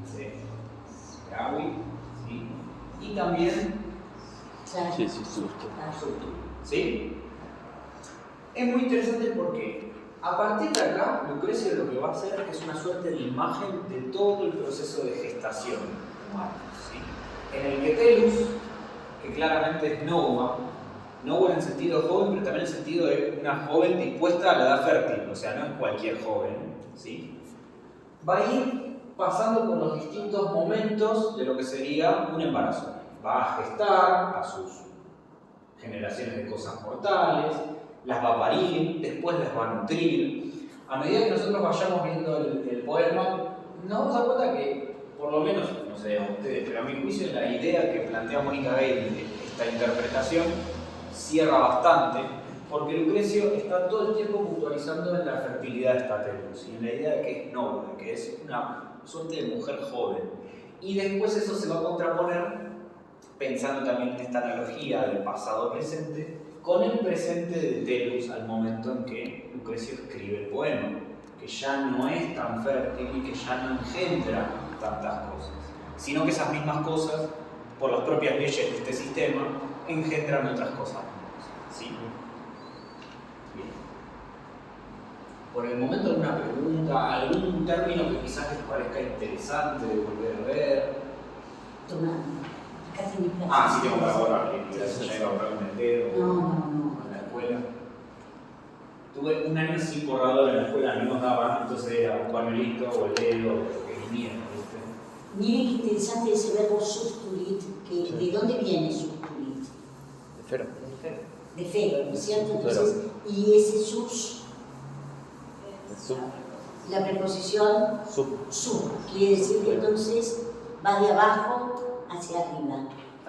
[SPEAKER 1] Sí. Creawit, sí. Y también
[SPEAKER 2] Claro.
[SPEAKER 4] Sí, justo.
[SPEAKER 1] Subtu, ¿sí? Es muy interesante porque a partir de acá, Lucrecio lo que va a hacer es una suerte de imagen de todo el proceso de gestación humana, ¿sí? En el que Telus, que claramente es Noua en el sentido joven, pero también en el sentido de una joven dispuesta a la edad fértil, o sea, no es cualquier joven, ¿sí?, va a ir pasando por los distintos momentos de lo que sería un embarazo. Va a gestar a sus generaciones de cosas mortales, las va a parir, después las va a nutrir. A medida que nosotros vayamos viendo el poema, nos vamos a dar cuenta que, por lo menos, no sé a ustedes, pero a mi juicio, la idea que plantea Mónica Ehl de esta interpretación cierra bastante, porque Lucrecio está todo el tiempo puntualizando en la fertilidad de esta Telus y en la idea de que es noble, que es una suerte de mujer joven. Y después eso se va a contraponer, pensando también en esta analogía del pasado-presente, con el presente de Telus al momento en que Lucrecio escribe el poema, que ya no es tan fértil y que ya no engendra tantas cosas, sino que esas mismas cosas, por las propias leyes de este sistema, engendran otras cosas. ¿Sí? Bien. Por el momento, ¿alguna pregunta? ¿Algún término que quizás les parezca interesante de volver a ver?
[SPEAKER 2] Toma, casi ni clase.
[SPEAKER 1] Ah, sí, tengo para borrar. Ya iba a borrar con el dedo.
[SPEAKER 2] No.
[SPEAKER 1] En la escuela. Tuve un año sin borrador en la escuela, no nos daban, entonces era un pañuelito o el dedo, lo que viniera, ¿viste?
[SPEAKER 2] Miren qué interesante ese verbo subtulit, que
[SPEAKER 4] Sí.
[SPEAKER 2] ¿de dónde viene subtulit?
[SPEAKER 4] De Fero.
[SPEAKER 2] De fero, ¿no es cierto?
[SPEAKER 4] Fero.
[SPEAKER 2] Entonces, y ese sus,
[SPEAKER 4] Sub.
[SPEAKER 2] la preposición sub, quiere decir que entonces va de abajo hacia arriba,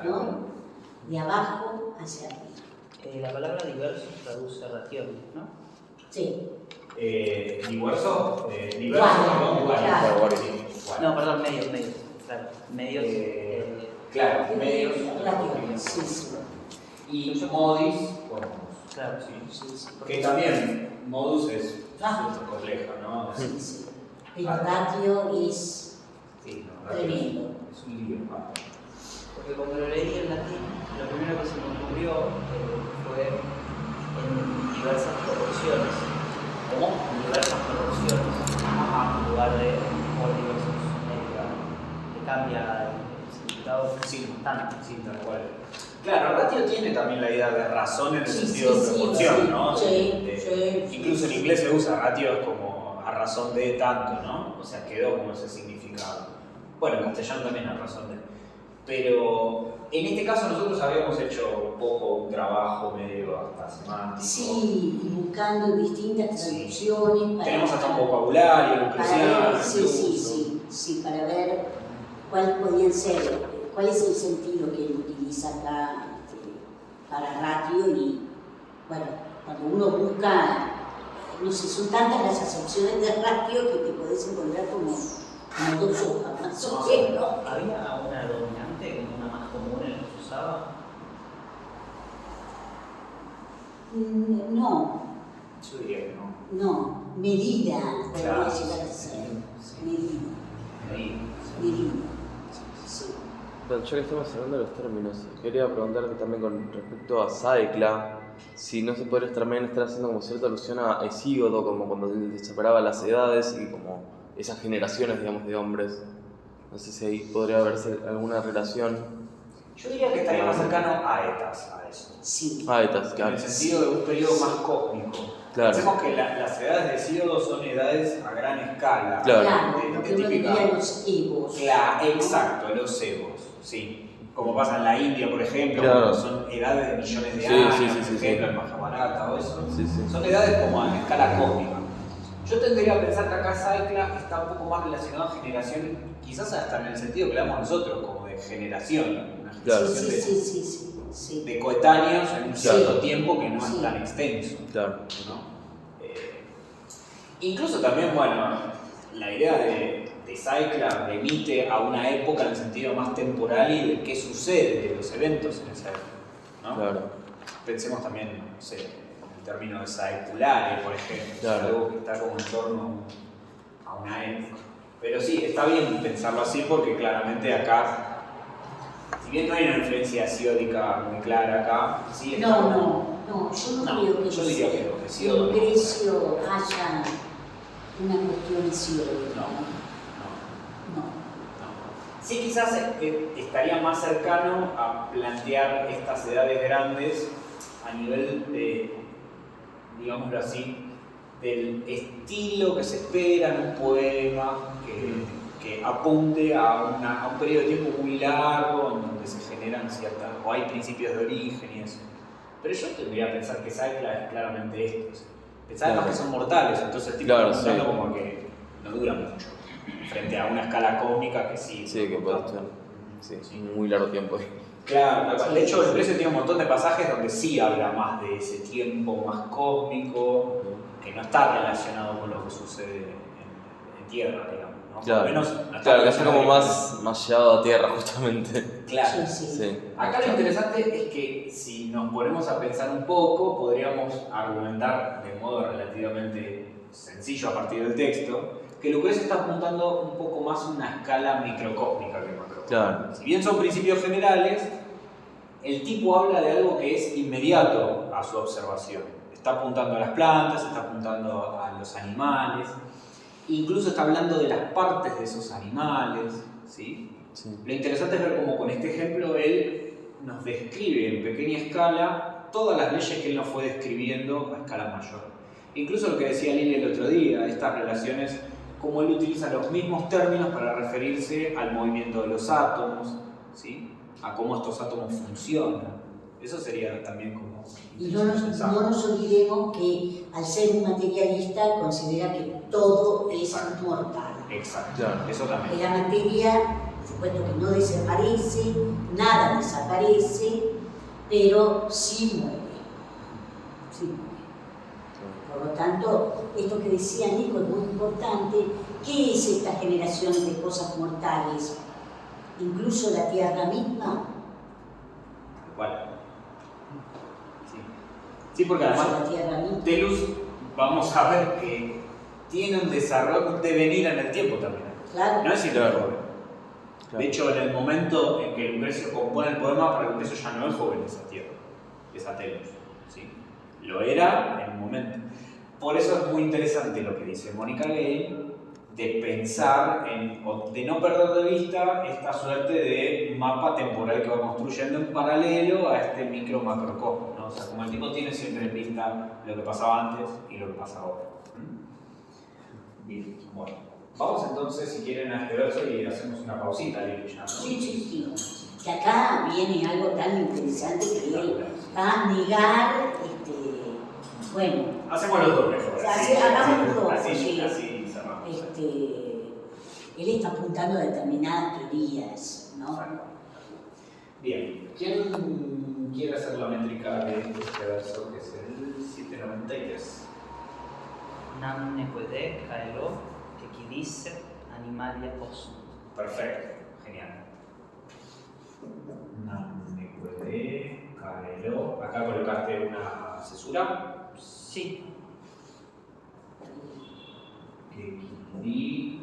[SPEAKER 2] ¿no? De abajo hacia arriba.
[SPEAKER 3] La palabra diverso traduce rationes, ¿no?
[SPEAKER 2] Sí.
[SPEAKER 1] Diverso,
[SPEAKER 2] Claro, claro.
[SPEAKER 3] No, perdón, medios. Claro, medios.
[SPEAKER 1] Claro, medios.
[SPEAKER 2] Rationes, sí.
[SPEAKER 1] Y modis, bueno,
[SPEAKER 3] Claro,
[SPEAKER 2] Sí.
[SPEAKER 1] que también modus es
[SPEAKER 2] Ah.
[SPEAKER 1] compleja, ¿no?
[SPEAKER 2] Sí. Pero ratio es
[SPEAKER 1] Sí, no,
[SPEAKER 2] tremendo.
[SPEAKER 1] es un lío.
[SPEAKER 3] Porque cuando lo leí en latín, lo primero que se me ocurrió fue en diversas proporciones.
[SPEAKER 1] ¿Cómo?
[SPEAKER 3] En diversas proporciones. En lugar de por diversos. Que cambia el significado.
[SPEAKER 1] Sí,
[SPEAKER 3] Tanto.
[SPEAKER 1] sí, tal cual. Claro, ratio tiene también la idea de razón en el
[SPEAKER 2] Sí,
[SPEAKER 1] sentido de proporción,
[SPEAKER 2] sí,
[SPEAKER 1] ¿no?
[SPEAKER 2] sí,
[SPEAKER 1] Incluso en inglés se usa ratio como a razón de tanto, ¿no? O sea, quedó como ese significado. Bueno, en castellano también a razón de. Pero en este caso nosotros habíamos hecho un poco un trabajo medio hasta semántico.
[SPEAKER 2] Sí, y buscando distintas traducciones para...
[SPEAKER 1] Tenemos hasta un vocabulario lucreciano.
[SPEAKER 2] Sí, para ver cuál es el sentido que él utiliza acá para ratio y, bueno, cuando uno busca, no sé, son tantas las acepciones de ratio que te podés encontrar como dos hojas, más o menos.
[SPEAKER 3] ¿Había una dominante, una más común en la que se usaba?
[SPEAKER 2] No,
[SPEAKER 1] Yo diría que no.
[SPEAKER 2] no, medida, podría
[SPEAKER 1] Claro,
[SPEAKER 2] llegar a ser. Medida.
[SPEAKER 1] Ahí.
[SPEAKER 2] Sí.
[SPEAKER 4] Bueno, ya que estamos hablando de los términos, quería preguntarte también con respecto a Saecla, si no se podría también estar haciendo como cierta alusión a Hesíodo, como cuando él separaba las edades y como esas generaciones, digamos, de hombres. No sé si ahí podría haberse alguna relación.
[SPEAKER 1] Yo diría que estaría más cercano a Etas, a eso.
[SPEAKER 2] Sí.
[SPEAKER 4] Etas,
[SPEAKER 1] En
[SPEAKER 4] claro.
[SPEAKER 1] el sentido de un periodo más cósmico.
[SPEAKER 4] Claro.
[SPEAKER 1] Pensemos que las edades de Hesíodo son edades a gran escala.
[SPEAKER 4] Claro.
[SPEAKER 2] Lo que uno diría los evos.
[SPEAKER 1] Claro, exacto, los evos, sí. Como pasa en la India, por ejemplo,
[SPEAKER 4] Claro.
[SPEAKER 1] son edades de millones de
[SPEAKER 4] Sí,
[SPEAKER 1] años,
[SPEAKER 4] sí,
[SPEAKER 1] por
[SPEAKER 4] sí,
[SPEAKER 1] ejemplo,
[SPEAKER 4] sí.
[SPEAKER 1] el Mahabharata o eso.
[SPEAKER 4] Sí, sí.
[SPEAKER 1] Son edades como a escala cósmica. Yo tendría a pensar que acá Saikla está un poco más relacionado a generación, quizás hasta en el sentido que le damos nosotros, como de generación. Una
[SPEAKER 4] Claro.
[SPEAKER 1] generación
[SPEAKER 2] Sí.
[SPEAKER 1] de coetáneos en un cierto
[SPEAKER 4] Claro.
[SPEAKER 1] tiempo que no es
[SPEAKER 2] Sí.
[SPEAKER 1] tan extenso.
[SPEAKER 4] Claro.
[SPEAKER 1] ¿No? Incluso también, bueno, la idea de Saikla remite a una época en el sentido más temporal y de qué sucede, de los eventos en esa época. ¿No?
[SPEAKER 4] Claro.
[SPEAKER 1] Pensemos también, no sé, en el término de saeculare, por ejemplo,
[SPEAKER 4] Claro.
[SPEAKER 1] algo que está como en torno a una época. Pero sí, está bien pensarlo así porque claramente acá, si bien no hay una influencia hesiódica muy clara acá, sí está.
[SPEAKER 2] No, yo no creo que
[SPEAKER 1] yo diría que no,
[SPEAKER 2] en
[SPEAKER 1] Hesíodo no.
[SPEAKER 2] Grecio haya una cuestión hesiódica. No.
[SPEAKER 1] Sí, quizás estaría más cercano a plantear estas edades grandes a nivel de, digámoslo así, del estilo que se espera en un poema que apunte a un periodo de tiempo muy largo en donde se generan ciertas, o hay principios de origen y eso. Pero yo tendría que pensar que Saikla es claramente esto. Pensar además que son mortales, entonces el tipo
[SPEAKER 4] Claro,
[SPEAKER 1] está contando
[SPEAKER 4] sí.
[SPEAKER 1] como que no dura mucho. Frente a una escala cósmica que sí.
[SPEAKER 4] Sí, que puede estar. Sí, muy largo tiempo.
[SPEAKER 1] Claro, tal cual. De hecho, el precio tiene un montón de pasajes donde sí habla más de ese tiempo más cósmico, que no está relacionado con lo que sucede en Tierra, digamos. ¿no?
[SPEAKER 4] Claro,
[SPEAKER 1] Por lo menos no está
[SPEAKER 4] claro, que está como
[SPEAKER 1] relacionado
[SPEAKER 4] más llevado a tierra, justamente.
[SPEAKER 1] Claro.
[SPEAKER 2] Sí.
[SPEAKER 1] Acá lo interesante es que si nos ponemos a pensar un poco, podríamos argumentar de modo relativamente sencillo a partir del texto, que Lucrecio está apuntando un poco más a una escala microcósmica que macrocósmica.
[SPEAKER 4] Claro.
[SPEAKER 1] Si bien son principios generales, el tipo habla de algo que es inmediato a su observación. Está apuntando a las plantas, está apuntando a los animales, incluso está hablando de las partes de esos animales, ¿sí?
[SPEAKER 4] Sí.
[SPEAKER 1] Lo interesante es ver cómo con este ejemplo él nos describe en pequeña escala todas las leyes que él nos fue describiendo a escala mayor. Incluso lo que decía Lili el otro día, estas relaciones, cómo él utiliza los mismos términos para referirse al movimiento de los átomos, ¿sí? A cómo estos átomos funcionan. Eso sería también como...
[SPEAKER 2] Y no nos olvidemos que al ser un materialista considera que todo es mortal.
[SPEAKER 1] Exacto,
[SPEAKER 4] Claro.
[SPEAKER 1] eso también.
[SPEAKER 2] Que la materia, por supuesto que no desaparece, nada desaparece, pero sí muere. Sí muere. Por lo tanto, esto que decía Nico es muy importante. ¿Qué es esta generación de cosas mortales? Incluso la Tierra misma.
[SPEAKER 1] Igual. Sí, porque además
[SPEAKER 2] La Tierra misma.
[SPEAKER 1] Telus, vamos a ver que tiene un desarrollo, un devenir en el tiempo también.
[SPEAKER 2] Claro.
[SPEAKER 1] No es siempre
[SPEAKER 4] Claro.
[SPEAKER 1] joven. De hecho, en el momento en que Lucrecio compone el poema, para Lucrecio ya no es joven esa tierra, esa Telus. ¿Sí? Lo era en un momento. Por eso es muy interesante lo que dice Mónica Gale, de pensar o de no perder de vista esta suerte de mapa temporal que va construyendo en paralelo a este micro-macrocosmos, ¿no? O sea, como el tipo tiene siempre en vista lo que pasaba antes y lo que pasa ahora. Bien, bueno. Vamos entonces, si quieren, a este verso y hacemos una pausita, Lili, ya, ¿no?
[SPEAKER 2] Sí. Que acá viene algo tan interesante que él va a negar, bueno.
[SPEAKER 1] Hacemos los dos mejor.
[SPEAKER 2] Hagamos los dos,
[SPEAKER 1] Así
[SPEAKER 2] sí.
[SPEAKER 1] cerramos.
[SPEAKER 2] Él está apuntando a determinadas teorías, ¿no?
[SPEAKER 1] Bien, ¿quién quiere hacer la métrica de este verso que es el 793?
[SPEAKER 3] Nam ne puede caelo que qui disse animalia possunt.
[SPEAKER 1] Perfecto, genial. Nam ne puede caelo. Acá colocaste una cesura.
[SPEAKER 3] Sí.
[SPEAKER 1] Que qui.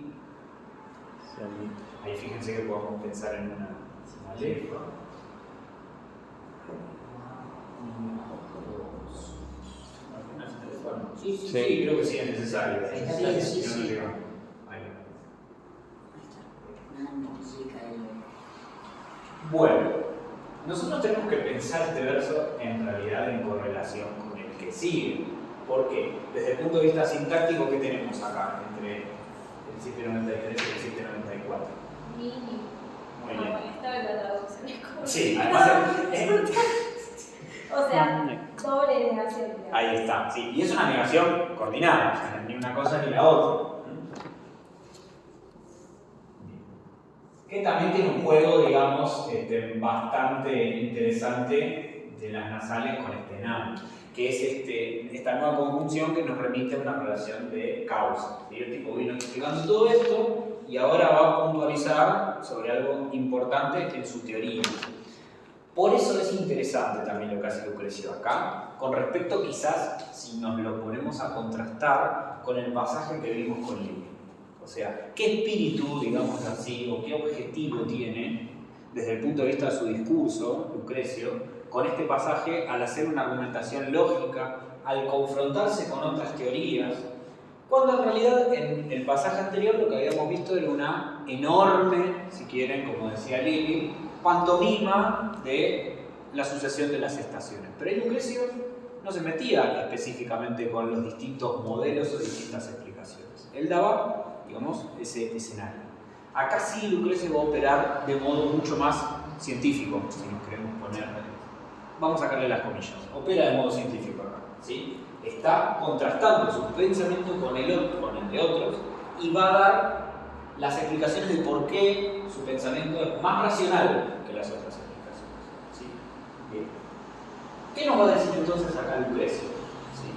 [SPEAKER 1] Ahí fíjense que podemos pensar en una lefa. Sí, creo que sí es necesario.
[SPEAKER 2] Está bien, sí,
[SPEAKER 1] Si no, no
[SPEAKER 2] sí.
[SPEAKER 1] llegamos. Ahí va. Bueno, nosotros tenemos que pensar este verso en realidad en correlación con el que sigue. ¿Por qué? Desde el punto de vista sintáctico, ¿qué tenemos acá entre el 793 y el 794?
[SPEAKER 6] Mínimo.
[SPEAKER 1] Muy bien.
[SPEAKER 6] Estaba en la traducción.
[SPEAKER 1] Sí, además
[SPEAKER 6] O sea, doble negación.
[SPEAKER 1] ahí está, sí. Y es una negación coordinada, o sea, ni una cosa ni la otra. Que también tiene un juego, digamos, bastante interesante de las nasales con este NAM, que es esta nueva conjunción que nos remite a una relación de causa. ¿Sí? El tipo vino explicando todo esto y ahora va a puntualizar sobre algo importante en su teoría. Por eso es interesante también lo que hace Lucrecio acá, con respecto quizás, si nos lo ponemos a contrastar con el pasaje que vimos con Livio. O sea, ¿qué espíritu, digamos así, o qué objetivo tiene, desde el punto de vista de su discurso, Lucrecio, con este pasaje al hacer una argumentación lógica, al confrontarse con otras teorías, cuando en realidad en el pasaje anterior lo que habíamos visto era una enorme, si quieren, como decía Lili, pantomima de la sucesión de las estaciones. Pero ahí Lucrecio no se metía específicamente con los distintos modelos o distintas explicaciones. Él daba, digamos, ese escenario. Acá sí Lucrecio va a operar de modo mucho más científico, si nos queremos poner. Vamos a sacarle las comillas. Opera de modo científico acá, ¿sí? Está contrastando su pensamiento con el de otros y va a dar las explicaciones de por qué su pensamiento es más racional que las otras explicaciones. ¿Sí? Bien. ¿Qué nos va a decir entonces acá Lucrecio? ¿Sí?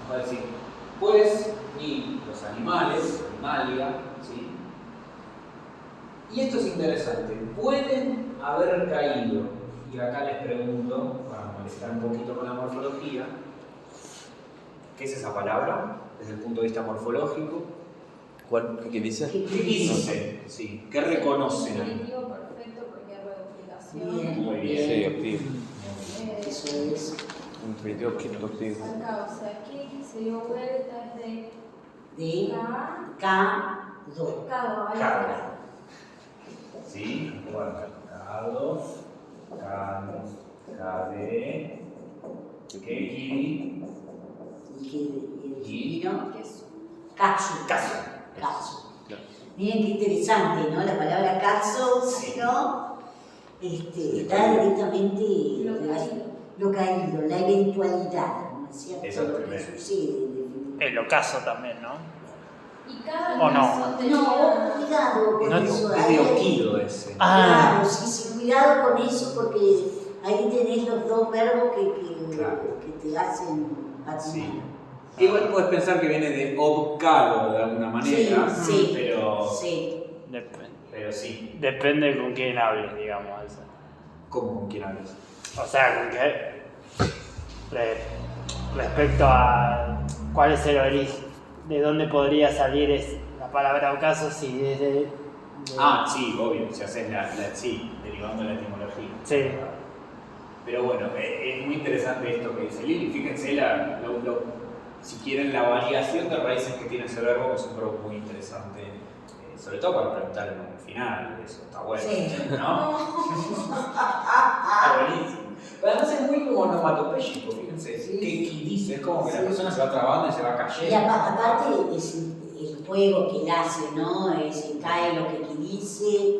[SPEAKER 1] Nos va a decir, pues, y los animales, animalia, ¿sí? Y esto es interesante, pueden haber caído, y acá les pregunto, para molestar un poquito con la morfología, ¿qué es esa palabra desde el punto de vista morfológico?
[SPEAKER 4] ¿Cuál? ¿Qué dice?
[SPEAKER 1] ¿Qué dice? Sí. ¿Qué reconocen ahí?
[SPEAKER 6] Infinitivo perfecto porque es reduplicación.
[SPEAKER 1] Muy bien.
[SPEAKER 4] Sí, activo.
[SPEAKER 2] Eso es.
[SPEAKER 4] Infinitivo activo.
[SPEAKER 6] Acá, o sea, que se dio vuelta de
[SPEAKER 2] De K2.
[SPEAKER 6] K2.
[SPEAKER 1] Carga. ¿Sí? Bueno, Cado, Cade, Keki,
[SPEAKER 2] Y ¿no?
[SPEAKER 6] Que es
[SPEAKER 2] Caso.
[SPEAKER 1] Caso.
[SPEAKER 2] Caso.
[SPEAKER 4] Claro.
[SPEAKER 2] Miren qué interesante, ¿no? La palabra caso,
[SPEAKER 1] Sí.
[SPEAKER 2] ¿no? Está directamente lo caído, la eventualidad, ¿no es cierto?
[SPEAKER 1] Eso es
[SPEAKER 2] Lo que
[SPEAKER 1] tremendo.
[SPEAKER 2] sucede, en definitiva.
[SPEAKER 5] El ocaso también, ¿no?
[SPEAKER 6] Y cada
[SPEAKER 5] ¿O no?
[SPEAKER 6] caso tenía...
[SPEAKER 2] No, cuidado con
[SPEAKER 5] No,
[SPEAKER 2] eso.
[SPEAKER 1] Es
[SPEAKER 2] Ahí
[SPEAKER 1] de
[SPEAKER 2] hay-
[SPEAKER 1] Oquido ese.
[SPEAKER 5] Ah.
[SPEAKER 2] Claro, sí, cuidado con eso porque ahí tenés los dos verbos que,
[SPEAKER 1] Claro.
[SPEAKER 2] que te hacen patinar.
[SPEAKER 1] Sí. Igual puedes pensar que viene de obcado de alguna manera,
[SPEAKER 2] Sí,
[SPEAKER 1] pero
[SPEAKER 2] sí.
[SPEAKER 1] sí.
[SPEAKER 5] Depende con quién hables, digamos. Eso.
[SPEAKER 1] ¿Cómo con quién hablas?
[SPEAKER 5] O sea, con que respecto a cuál es el origen, de dónde podría salir la palabra ocaso, si desde...
[SPEAKER 1] Ah, sí, obvio, si haces sí, derivando de la etimología.
[SPEAKER 5] Sí.
[SPEAKER 1] Pero bueno, es muy interesante esto que dice Lili. Fíjense, si quieren, la variación de raíces que tiene ese verbo, que es un verbo muy interesante, sobre todo para preguntar en un final, eso está bueno,
[SPEAKER 2] Sí.
[SPEAKER 1] ¿no? Está buenísimo. Pero además es muy como onomatopéyico, fíjense,
[SPEAKER 2] Sí.
[SPEAKER 1] que dice, es como que la
[SPEAKER 2] Sí.
[SPEAKER 1] persona se va trabando y se va
[SPEAKER 2] Y
[SPEAKER 1] cayendo.
[SPEAKER 2] aparte es el juego que él hace, ¿no? Cae lo que dice,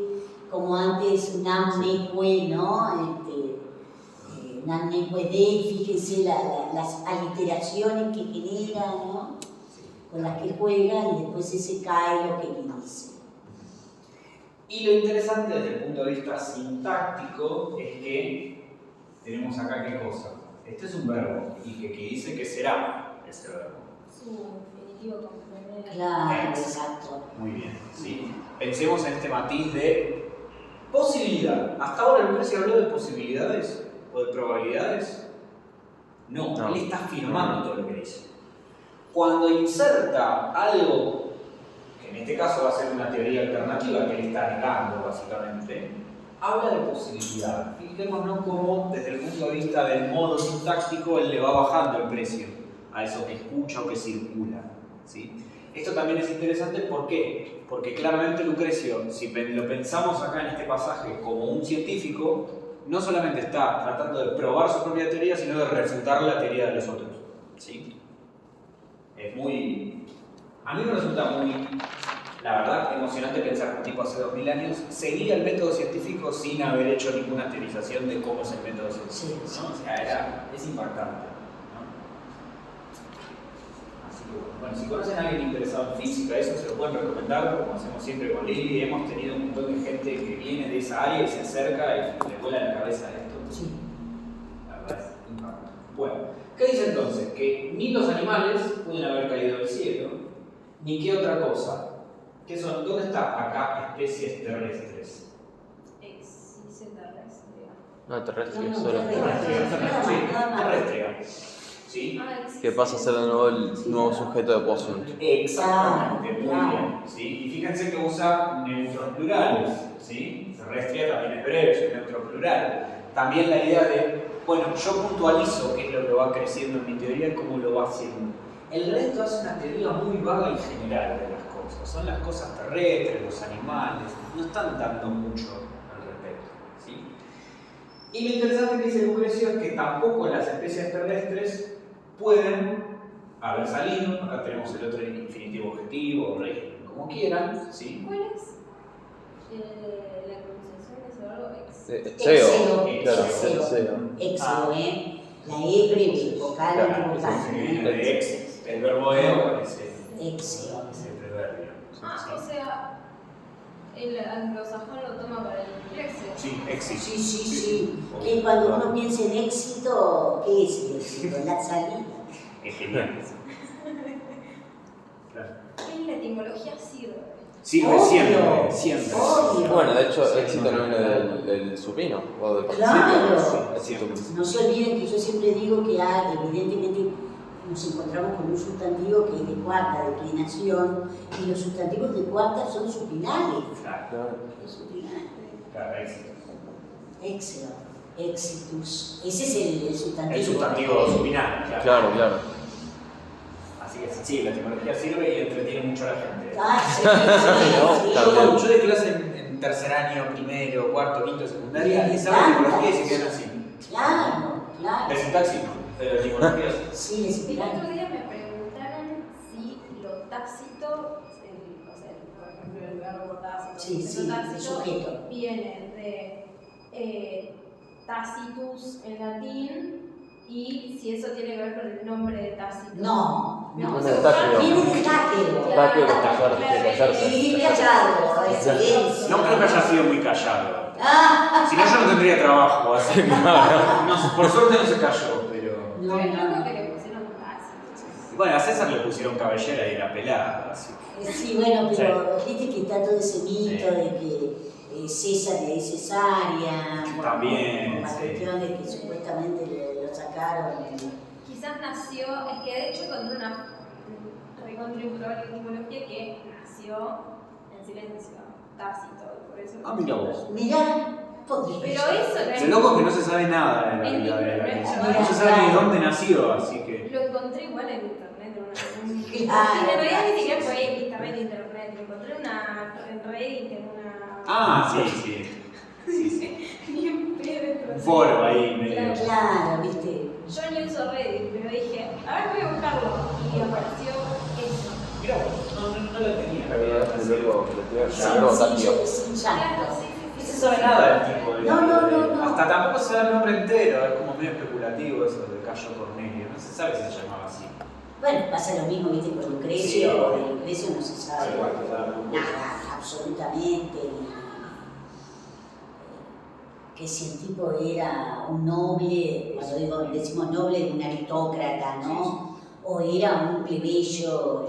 [SPEAKER 2] como antes Namnecue, ¿no? Namnecue de, fíjense las aliteraciones que genera, ¿no? Con las que juega y después ese cae lo que dice.
[SPEAKER 1] Y lo interesante desde el punto de vista sintáctico es que tenemos acá qué cosa. Este es un verbo y que dice que será ese verbo.
[SPEAKER 6] Su infinitivo complemento.
[SPEAKER 2] Claro, exacto.
[SPEAKER 1] Muy bien, sí. Pensemos en este matiz de posibilidad. Hasta ahora Lucrecio habló de posibilidades o de probabilidades. No,
[SPEAKER 4] No.
[SPEAKER 1] él está afirmando todo lo que dice. Cuando inserta algo, que en este caso va a ser una teoría alternativa que él está negando básicamente, habla de posibilidad. Fijémonos cómo desde el punto de vista del modo sintáctico él le va bajando el precio a eso que escucha o que circula. ¿Sí? Esto también es interesante, ¿por qué? Porque claramente Lucrecio, si lo pensamos acá en este pasaje como un científico, no solamente está tratando de probar su propia teoría, sino de refutar la teoría de los otros. ¿Sí? Es muy... A mí me resulta muy, la verdad, emocionante pensar que un tipo hace 2000 años seguía el método científico sin haber hecho ninguna teorización de cómo es el método científico. ¿No? O sea, es impactante. ¿No? Así que, bueno, si conocen a alguien interesado en física, eso se lo pueden recomendar, como hacemos siempre con Lili. Hemos tenido un montón de gente que viene de esa área y se acerca y le vuela la cabeza a esto.
[SPEAKER 2] Sí.
[SPEAKER 1] La verdad es impactante. Bueno, ¿qué dice entonces? Que ni los animales pueden haber caído del cielo, ni qué otra cosa. ¿Qué son? ¿Dónde está acá especies terrestres?
[SPEAKER 6] Existe terrestre.
[SPEAKER 4] No, terrestre,
[SPEAKER 2] No,
[SPEAKER 4] solo.
[SPEAKER 1] Terrestre. ¿Sí?
[SPEAKER 6] Ah, existe.
[SPEAKER 4] Que pasa a ser de nuevo el nuevo sujeto de Poisson.
[SPEAKER 1] Exactamente, muy bien. ¿Sí? Y fíjense que usa neutros plurales. ¿Sí? Terrestre también es breve, es neutro plural. También la idea de, bueno, yo puntualizo qué es lo que va creciendo en mi teoría y cómo lo va haciendo. El resto hace una teoría muy vaga y general de las cosas. Son las cosas terrestres, los animales, no están dando mucho al respecto. ¿Sí? Y lo interesante que dice Lucrecio es que tampoco las especies terrestres pueden haber salido. Acá tenemos el otro infinitivo objetivo, régimen, como quieran. ¿Sí?
[SPEAKER 6] ¿Cuál es la pronunciación de ese verbo?
[SPEAKER 4] SEO,
[SPEAKER 2] Exeo,
[SPEAKER 4] claro,
[SPEAKER 2] exeo.
[SPEAKER 4] SEO.
[SPEAKER 2] Exeo, ¿eh? La E breve, vocal
[SPEAKER 4] Claro,
[SPEAKER 2] vocal.
[SPEAKER 1] De ex. El verbo eo es
[SPEAKER 2] Exeo.
[SPEAKER 1] el preverbio.
[SPEAKER 6] Ah, o sea, el anglosajón lo toma para el inglés.
[SPEAKER 1] Sí, éxito.
[SPEAKER 2] Sí, sí, sí. Que cuando uno piensa en éxito, ¿qué es el éxito? La salida.
[SPEAKER 1] Es genial. Claro.
[SPEAKER 6] ¿Qué la etimología sirve?
[SPEAKER 1] Sirve
[SPEAKER 2] Obvio,
[SPEAKER 1] siempre, siempre.
[SPEAKER 2] obvio.
[SPEAKER 4] Bueno, de hecho, éxito no viene del supino o del
[SPEAKER 2] Claro.
[SPEAKER 4] participio. Éxito.
[SPEAKER 2] No se olviden que yo siempre digo que hay, evidentemente, nos encontramos con un sustantivo que es de cuarta declinación y los sustantivos de cuarta son supinales.
[SPEAKER 1] Claro,
[SPEAKER 2] Es supinal.
[SPEAKER 1] claro, éxito.
[SPEAKER 2] Exeo, exitus. Ese es el sustantivo.
[SPEAKER 1] El sustantivo supinal, claro.
[SPEAKER 4] Claro, claro.
[SPEAKER 1] Así que sí, la tecnología sirve y entretiene mucho a la gente.
[SPEAKER 2] Ah, sí, sí,
[SPEAKER 4] También.
[SPEAKER 1] Yo de clase en tercer año, primero, cuarto, quinto, secundaria, les hablo de tecnología y se quedan así.
[SPEAKER 2] Claro, claro.
[SPEAKER 1] De sintaxis no, de la tecnología sí.
[SPEAKER 2] Sí, les
[SPEAKER 6] El otro
[SPEAKER 2] explican.
[SPEAKER 6] día me preguntaron si lo tácito, o sea, por ejemplo, el verbo tácito,
[SPEAKER 2] Sí, sí,
[SPEAKER 6] lo
[SPEAKER 2] el sujeto.
[SPEAKER 6] viene de tacitus en latín y si eso tiene que ver con el nombre de Tácito.
[SPEAKER 2] No,
[SPEAKER 6] Me
[SPEAKER 2] no.
[SPEAKER 6] puse a
[SPEAKER 4] No,
[SPEAKER 6] buscar.
[SPEAKER 4] Tácito.
[SPEAKER 2] Viene de Tácero.
[SPEAKER 4] Tácito,
[SPEAKER 6] Claro,
[SPEAKER 4] callarse.
[SPEAKER 2] Sí, callado, excelente.
[SPEAKER 1] No creo que haya sido muy callado.
[SPEAKER 2] Ah,
[SPEAKER 1] Si no, yo no tendría trabajo. Así. No, por suerte no se cayó, pero.
[SPEAKER 2] no,
[SPEAKER 6] Pero es loco
[SPEAKER 2] no.
[SPEAKER 6] que le pusieron Tácito.
[SPEAKER 1] Bueno, a César le pusieron cabellera y era pelada, así.
[SPEAKER 2] Sí, bueno, pero viste que está todo ese mito
[SPEAKER 1] Sí.
[SPEAKER 2] de que César le dice cesárea,
[SPEAKER 1] También,
[SPEAKER 2] la
[SPEAKER 1] sí.
[SPEAKER 2] cuestión de que supuestamente lo sacaron.
[SPEAKER 6] Quizás nació, es que de hecho encontré una recontra improbable etimología que nació en silencio, Tácito, por eso.
[SPEAKER 1] Ah, mira vos.
[SPEAKER 2] Mirá, podría
[SPEAKER 6] Pero
[SPEAKER 2] ser.
[SPEAKER 6] eso no es.
[SPEAKER 1] Lo loco es que no se sabe nada de la vida de la
[SPEAKER 6] Mira,
[SPEAKER 1] No se sabe ni dónde nació, así que.
[SPEAKER 6] Lo encontré igual en internet.
[SPEAKER 2] Claro.
[SPEAKER 6] Y en realidad ni siquiera fue justamente en internet. Lo encontré en Reddit, en una.
[SPEAKER 1] Ah, sí.
[SPEAKER 6] Bien pedo.
[SPEAKER 1] Un foro ahí medio.
[SPEAKER 2] Claro, viste.
[SPEAKER 6] Yo ni uso Reddit, pero dije, a ver, voy a buscarlo. Y apareció eso.
[SPEAKER 1] Mira vos, no la tenía.
[SPEAKER 4] La verdad es que luego lo
[SPEAKER 2] Sí,
[SPEAKER 4] tengo
[SPEAKER 2] sí,
[SPEAKER 4] táctico.
[SPEAKER 2] sin
[SPEAKER 6] Claro,
[SPEAKER 2] llanto.
[SPEAKER 6] sí.
[SPEAKER 1] No se sabe nada del tipo de.
[SPEAKER 2] No.
[SPEAKER 1] Hasta tampoco se da el nombre entero, es como medio especulativo eso de Cayo Cornelio. No se sabe si se llamaba así.
[SPEAKER 2] Bueno, pasa lo mismo, viste, con Lucrecio.
[SPEAKER 1] Sí.
[SPEAKER 2] De Lucrecio no se sabe
[SPEAKER 1] Igual, claro.
[SPEAKER 2] nada, absolutamente. Que si el tipo era un noble, cuando decimos noble, un aristócrata, ¿no? O era un plebeyo,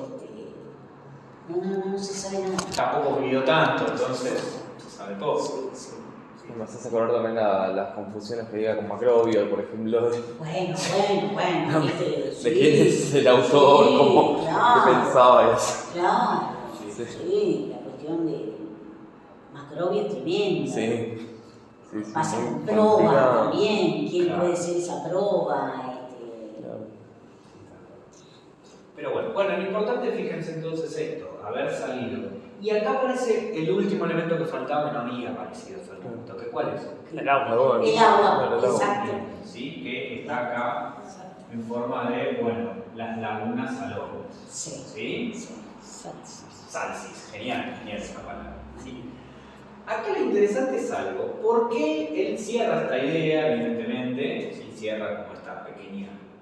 [SPEAKER 2] no se sabe nada.
[SPEAKER 1] Tampoco vivió tanto, entonces se sabe poco.
[SPEAKER 4] Me haces acordar también las confusiones que diga con Macrobio, por ejemplo.
[SPEAKER 2] Bueno, viste.
[SPEAKER 4] ¿De quién es el autor?
[SPEAKER 2] Sí,
[SPEAKER 4] ¿Cómo?
[SPEAKER 2] claro,
[SPEAKER 4] ¿Qué pensaba eso?
[SPEAKER 2] Claro,
[SPEAKER 4] Sí.
[SPEAKER 2] sí, la cuestión de Macrobio es tremenda.
[SPEAKER 4] Sí.
[SPEAKER 2] Pasa
[SPEAKER 4] muy
[SPEAKER 2] con proba
[SPEAKER 4] complicado.
[SPEAKER 2] también, quién
[SPEAKER 1] Claro.
[SPEAKER 2] puede ser esa proba.
[SPEAKER 4] Claro.
[SPEAKER 1] Pero bueno, lo importante, fíjense entonces esto, haber salido Y acá aparece el último elemento que faltaba y no había aparecido hasta el momento. ¿Cuál es?
[SPEAKER 5] El agua.
[SPEAKER 2] El agua, exacto.
[SPEAKER 1] Sí, que está acá en forma de, bueno, las lagunas salobre.
[SPEAKER 2] Sí.
[SPEAKER 1] ¿Sí?
[SPEAKER 2] Sí.
[SPEAKER 1] Salsis, genial esa palabra. ¿Sí? Acá lo interesante es algo, porque él cierra esta idea, evidentemente, ¿sí? Cierra como esta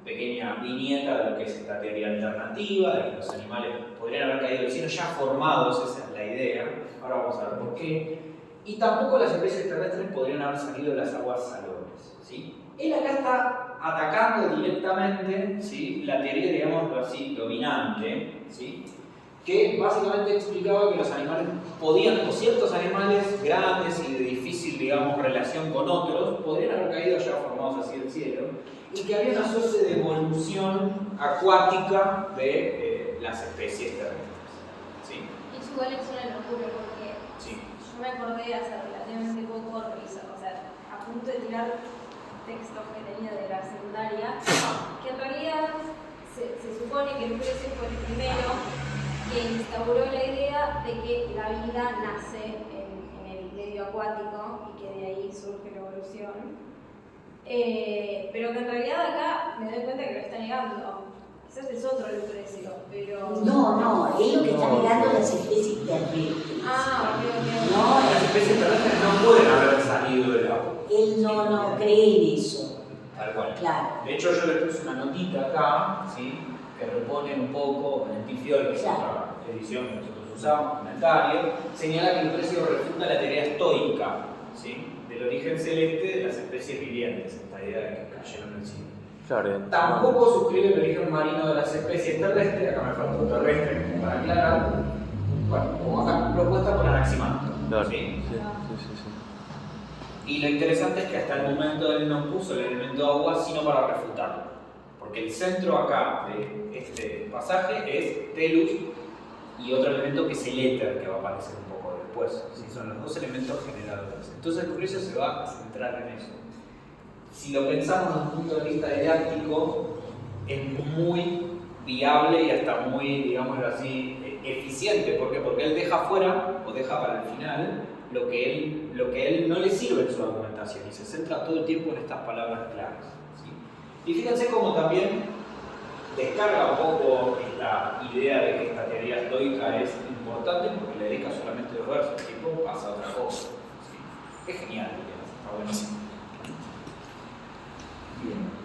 [SPEAKER 1] pequeña viñeta de lo que es esta teoría alternativa, de que los animales podrían haber caído del cielo ya formados, esa es la idea. Ahora vamos a ver por qué. Y tampoco las especies terrestres podrían haber salido de las aguas salobres. ¿Sí? Él acá está atacando directamente, ¿sí? La teoría, digámoslo así, dominante, ¿sí? Que básicamente explicaba que los animales podían, o ciertos animales grandes y de difícil, digamos, relación con otros, podrían haber caído ya formados así del cielo, y que había una suerte de evolución acuática de las especies terrestres. ¿Sí?
[SPEAKER 6] Y igual es una locura porque
[SPEAKER 1] Sí.
[SPEAKER 6] yo me acordé hace relativamente poco, o sea, a punto de tirar textos que tenía de la secundaria, que en realidad se supone que Lucrecio fue el primero que instauró la idea de que la vida nace en el medio acuático y que de ahí surge la evolución. Pero que en realidad acá me doy cuenta que lo está negando. Quizás es otro Lucrecio, pero...
[SPEAKER 2] No, él lo que está negando es las especies terrestres.
[SPEAKER 6] Ah, ok.
[SPEAKER 2] No,
[SPEAKER 1] Las especies terrestres no pueden haber salido del agua.
[SPEAKER 2] él no cree en eso.
[SPEAKER 1] Tal cual.
[SPEAKER 2] Claro.
[SPEAKER 1] De hecho, yo le puse una notita acá, ¿sí? Que repone un poco en el Tifiol, que es otra edición que nosotros usamos, comentario, señala que Lucrecio refuta la teoría estoica, ¿sí? Del origen celeste de las especies vivientes, esta idea de que cayeron en el cielo.
[SPEAKER 4] Claro.
[SPEAKER 1] Tampoco suscribe el origen marino de las especies terrestres, acá me faltó terrestre como para aclarar, bueno, como acá propuesta por Anaximandro.
[SPEAKER 4] Claro.
[SPEAKER 1] ¿Sí?
[SPEAKER 4] Sí.
[SPEAKER 1] Y lo interesante es que hasta el momento él no puso el elemento agua sino para refutarlo. Porque el centro acá de este pasaje es Telus y otro elemento que es el éter, que va a aparecer un poco después. ¿Sí? Son los dos elementos generadores. Entonces Lucrecio se va a centrar en eso. Si lo pensamos desde un punto de vista didáctico, es muy viable y hasta muy, digámoslo así, eficiente. ¿Por qué? Porque él deja fuera, o deja para el final, lo que él no le sirve en su argumentación y se centra todo el tiempo en estas palabras claves. ¿Sí? Y fíjense cómo también descarga un poco esta idea de que esta teoría estoica es importante porque le dedica solamente 2 versos, el tiempo pasa a otra cosa. ¿Sí? Es genial, está buenísimo. Bien.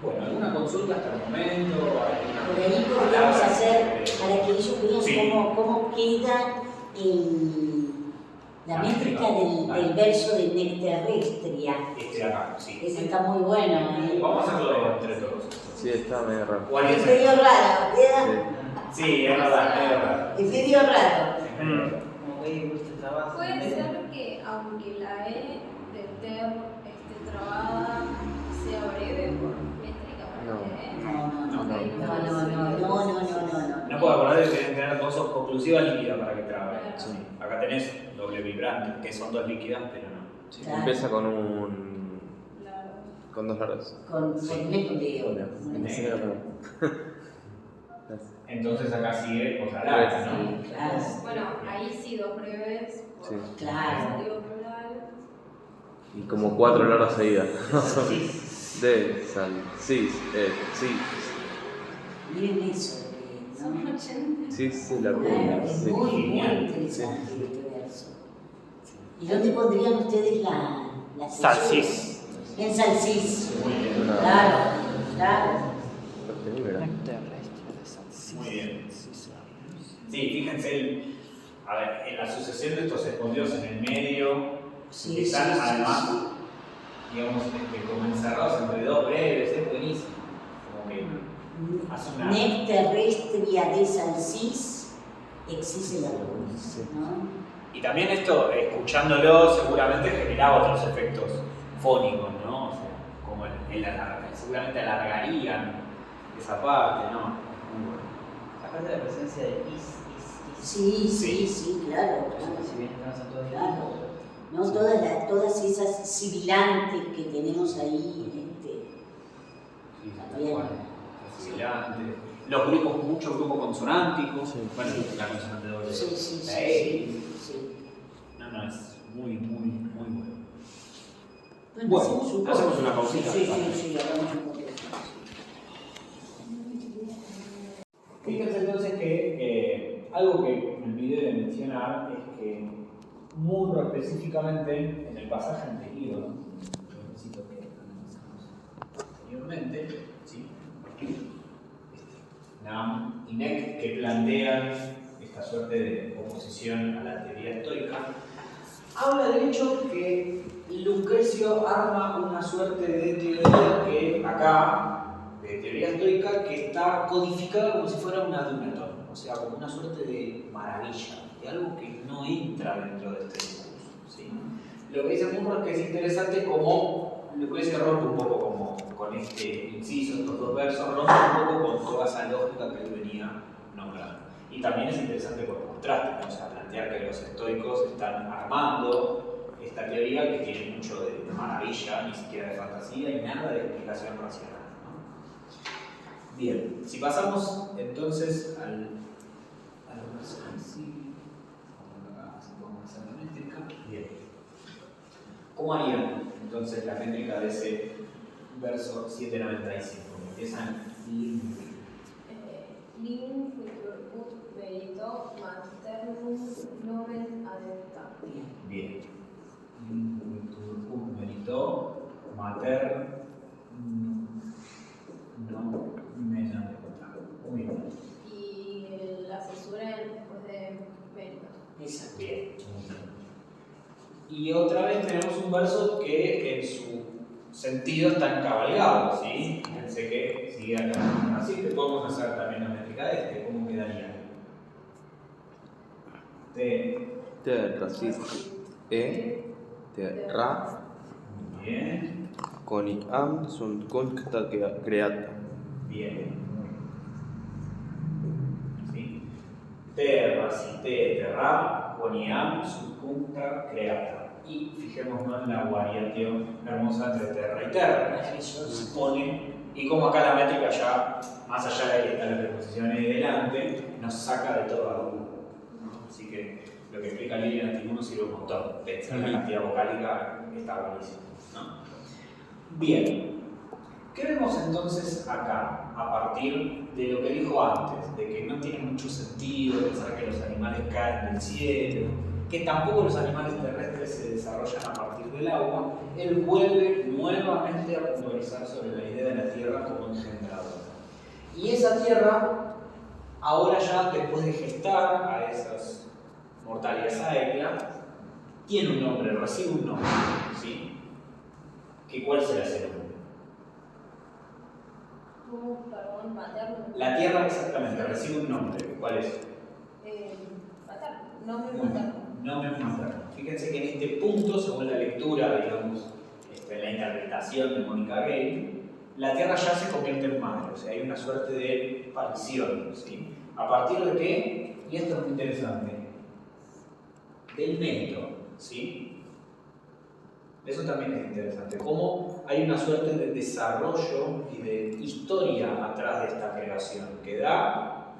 [SPEAKER 1] Bueno, ¿alguna consulta hasta el momento?
[SPEAKER 2] Por ahí podríamos hacer, para que ellos vean
[SPEAKER 1] Sí.
[SPEAKER 2] cómo queda la métrica del verso de Nectarrestria.
[SPEAKER 1] Este de acá, sí.
[SPEAKER 2] Ese está muy bueno.
[SPEAKER 1] Vamos a hacerlo entre todos.
[SPEAKER 4] Sí, está medio raro.
[SPEAKER 1] ¿O alguien
[SPEAKER 2] Es
[SPEAKER 1] se-
[SPEAKER 2] medio raro, ¿verdad?
[SPEAKER 1] Sí, es verdad, medio raro.
[SPEAKER 2] Es medio raro.
[SPEAKER 3] Como veis, usted trabaja.
[SPEAKER 6] Puede ser que, aunque la E del TER esté trabada, sea breve por métrica para
[SPEAKER 1] No puedo acordar de tener dos conclusivas líquidas para que trabe.
[SPEAKER 6] Sí.
[SPEAKER 1] Acá tenés doble vibrante, que son 2 líquidas, pero no.
[SPEAKER 4] Sí,
[SPEAKER 2] Claro.
[SPEAKER 4] empieza con 2 lados.
[SPEAKER 2] Con negro.
[SPEAKER 1] Negro. Entonces acá sigue otra larga, ¿no?
[SPEAKER 2] Sí, claro.
[SPEAKER 6] Bueno, ahí sí 2 breves.
[SPEAKER 4] Sí.
[SPEAKER 2] Claro.
[SPEAKER 6] Salió plural.
[SPEAKER 4] Y como 4 lados seguidas.
[SPEAKER 5] Sí.
[SPEAKER 4] De, sal, sí, sí.
[SPEAKER 2] Miren eso.
[SPEAKER 6] Son 80.
[SPEAKER 4] Sí, la
[SPEAKER 2] Claro, es
[SPEAKER 4] sí.
[SPEAKER 2] muy
[SPEAKER 1] Genial.
[SPEAKER 2] interesante este verso. ¿Y dónde pondrían ustedes la
[SPEAKER 5] Salsis.
[SPEAKER 2] En Salsis.
[SPEAKER 1] Muy bien.
[SPEAKER 2] Claro.
[SPEAKER 1] Muy bien. Sí, fíjense, a ver, en la sucesión de estos escondidos en el medio,
[SPEAKER 2] Sí,
[SPEAKER 1] están
[SPEAKER 2] sí,
[SPEAKER 1] además,
[SPEAKER 2] sí.
[SPEAKER 1] digamos, como encerrados entre 2 breves, es buenísimo. Como que hace una...
[SPEAKER 2] Nectarrestria de Salsis existe la luz, ¿no?
[SPEAKER 1] Y también esto, escuchándolo, seguramente generaba otros efectos fónicos, ¿no? O sea, como seguramente alargarían esa parte, ¿no? Muy bueno.
[SPEAKER 3] Aparte de la presencia de
[SPEAKER 2] Sí, claro.
[SPEAKER 3] Si bien no son todos
[SPEAKER 2] Claro. ¿No? Todas esas sibilantes que tenemos ahí.
[SPEAKER 1] Sí,
[SPEAKER 2] Bien.
[SPEAKER 1] tal cual. Sibilante. Los grupos, muchos grupos consonánticos.
[SPEAKER 4] Sí.
[SPEAKER 1] Bueno, la consonante doble.
[SPEAKER 2] Sí, sí,
[SPEAKER 1] La
[SPEAKER 2] sí,
[SPEAKER 1] E.
[SPEAKER 2] sí.
[SPEAKER 1] No, es muy bueno.
[SPEAKER 2] Bueno,
[SPEAKER 1] Hacemos una pausita.
[SPEAKER 2] Sí, hagamos un poquito.
[SPEAKER 1] Fíjense entonces que algo que me olvidé de mencionar es que muy específicamente en el pasaje anterior, necesito que analizamos anteriormente, ¿sí? Nam y Nek, que plantean esta suerte de oposición a la teoría estoica, habla del hecho que Lucrecio arma una suerte de teoría que acá, de teoría estoica, que está codificada como si fuera una Dunaton, o sea, como una suerte de maravilla, de algo que no entra dentro de este discurso, ¿sí? Lo que dice Munro es que es interesante como Lucrecio rompe un poco como con este inciso, estos dos versos, rompe un poco con toda esa lógica que él venía nombrando. Y también es interesante por contraste, ¿no? O sea, plantear que los estoicos están armando esta teoría que tiene mucho de maravilla, ni siquiera de fantasía y nada de explicación racional, ¿no? Bien, si pasamos entonces a los versos en sí, acá se podemos hacer la métrica. Bien. ¿Cómo harían entonces la métrica de ese verso 795? Empiezan
[SPEAKER 6] Lin ut merito maternum nomen adepta.
[SPEAKER 1] Bien. Ut merito mater nomen adepta. Muy bien.
[SPEAKER 6] Y la censura después de mérito.
[SPEAKER 2] Exacto.
[SPEAKER 1] Bien. Y otra vez tenemos un verso que en su sentido está encabalgado, ¿sí? Fíjense que sigue acá. Así que podemos hacer también la métrica de este. ¿Cómo quedaría?
[SPEAKER 4] Te ra
[SPEAKER 1] Bien.
[SPEAKER 4] coniam sunt concta creata.
[SPEAKER 1] Bien. ¿Sí? Terra, terra, coniam, subcunta, creata. Y fijémonos en la variación hermosa entre terra y terra.
[SPEAKER 2] Maravilloso.
[SPEAKER 1] Pone, y como acá la métrica ya, más allá de que está la preposición ahí delante, nos saca de toda duda, ¿no? Así que lo que explica Lilian Antimuno sirve un montón. Pensar la cantidad vocálica está buenísimo, ¿no? Bien. ¿Qué vemos entonces acá, a partir de lo que dijo antes? De que no tiene mucho sentido pensar que los animales caen del cielo, que tampoco los animales terrestres se desarrollan a partir del agua. Él vuelve nuevamente a puntualizar sobre la idea de la tierra como engendradora. Y esa tierra, ahora ya después de gestar a esas mortalias aéreas, tiene un nombre, recibe un nombre, ¿sí? ¿Cuál será ese nombre?
[SPEAKER 6] Perdón, materno.
[SPEAKER 1] La tierra exactamente, recibe un nombre. ¿Cuál es?
[SPEAKER 6] Materno. Nombre
[SPEAKER 1] Muy bien,
[SPEAKER 6] materno.
[SPEAKER 1] nombre materno. Fíjense que en este punto, según la lectura, digamos, la interpretación de Mónica Gay, la tierra ya se convierte en madre, o sea, hay una suerte de parición, ¿sí? ¿A partir de qué? Y esto es muy interesante. Del mérito, ¿sí? Eso también es interesante. Cómo hay una suerte de desarrollo y de historia atrás de esta creación que da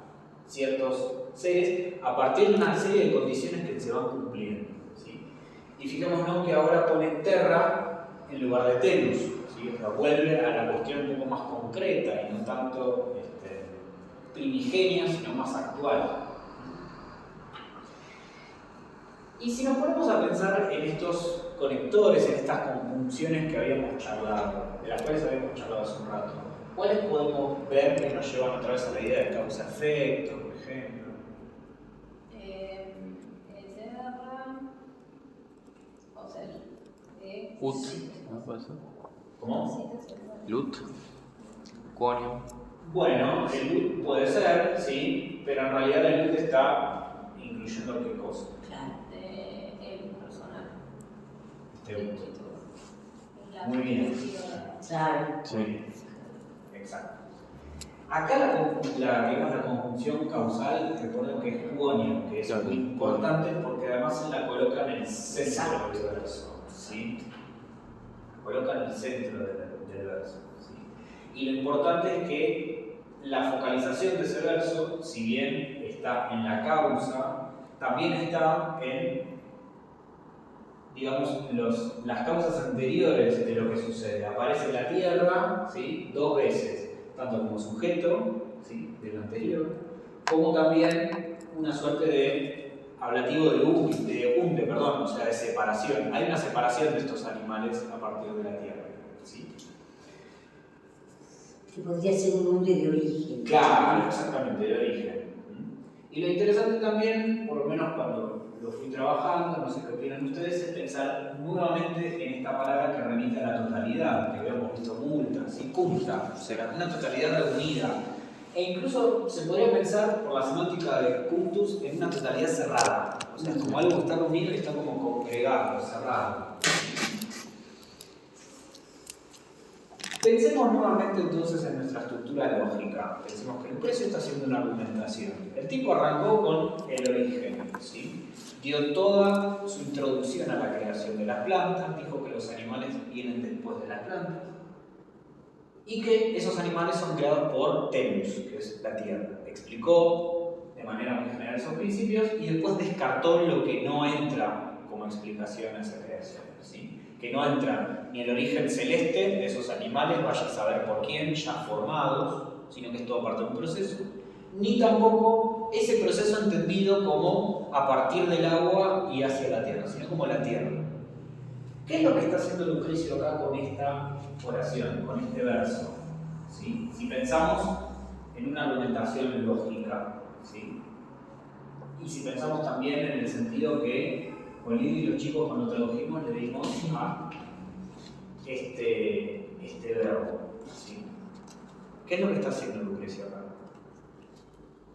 [SPEAKER 1] ciertos seres a partir de una serie de condiciones que se van cumpliendo, ¿sí? Y fijémonos que ahora pone Terra en lugar de Tenus, ¿sí? O sea, vuelve a la cuestión un poco más concreta y no tanto primigenia, sino más actual. Y si nos ponemos a pensar en estos conectores, en estas conjunciones que habíamos charlado, de las cuales habíamos charlado hace un rato, ¿cuáles podemos ver que nos llevan otra vez a la idea de causa-efecto, por ejemplo?
[SPEAKER 6] Terra. O sea,
[SPEAKER 4] Ut, ¿no puede ser?
[SPEAKER 1] ¿Cómo?
[SPEAKER 4] Lut, quoniam.
[SPEAKER 1] Bueno, el LUT puede ser, sí, pero en realidad el LUT está incluyendo qué cosa.
[SPEAKER 2] Claro.
[SPEAKER 6] El personal.
[SPEAKER 1] Muy bien.
[SPEAKER 2] Claro.
[SPEAKER 1] Muy bien. Exacto. Acá la conjunción causal, recuerden que es quoniam, que es muy importante porque además la coloca en el centro del verso, ¿sí? La coloca en el centro del verso, ¿sí? Y lo importante es que la focalización de ese verso, si bien está en la causa, también está en, digamos, las causas anteriores de lo que sucede. Aparece la tierra, ¿sí?, 2 veces, tanto como sujeto, ¿sí?, del anterior, como también una suerte de ablativo de unde, o sea, de separación. Hay una separación de estos animales a partir de la tierra, ¿sí?
[SPEAKER 2] Que podría ser un unde de origen.
[SPEAKER 1] Claro, exactamente, de origen. Y lo interesante también, por lo menos cuando lo fui trabajando, no sé qué opinan ustedes, es pensar nuevamente en esta palabra que remite a la totalidad, que habíamos visto multa, ¿sí? Culta, o sea, una totalidad reunida. E incluso se podría pensar, por la semántica de cultus, en una totalidad cerrada. O sea, como algo que está reunido y está como congregado, cerrado. Pensemos nuevamente entonces en nuestra estructura lógica. Pensemos que Lucrecio está haciendo una argumentación. El tipo arrancó con el origen, ¿sí? Dio toda su introducción a la creación de las plantas, dijo que los animales vienen después de las plantas y que esos animales son creados por Tenus, que es la tierra. Explicó de manera muy general esos principios y después descartó lo que no entra como explicación a esa creación, ¿sí? Que no entra ni el origen celeste de esos animales, vaya a saber por quién, ya formados, sino que es todo parte de un proceso, ni tampoco ese proceso entendido como a partir del agua y hacia la tierra, sino como la tierra. ¿Qué es lo que está haciendo Lucrecio acá con esta oración, con este verso? ¿Sí? Si pensamos en una argumentación lógica, ¿sí? Y si pensamos también en el sentido que Olidio y los chicos cuando tradujimos le dimos a este verbo, ¿sí? ¿Qué es lo que está haciendo Lucrecio acá?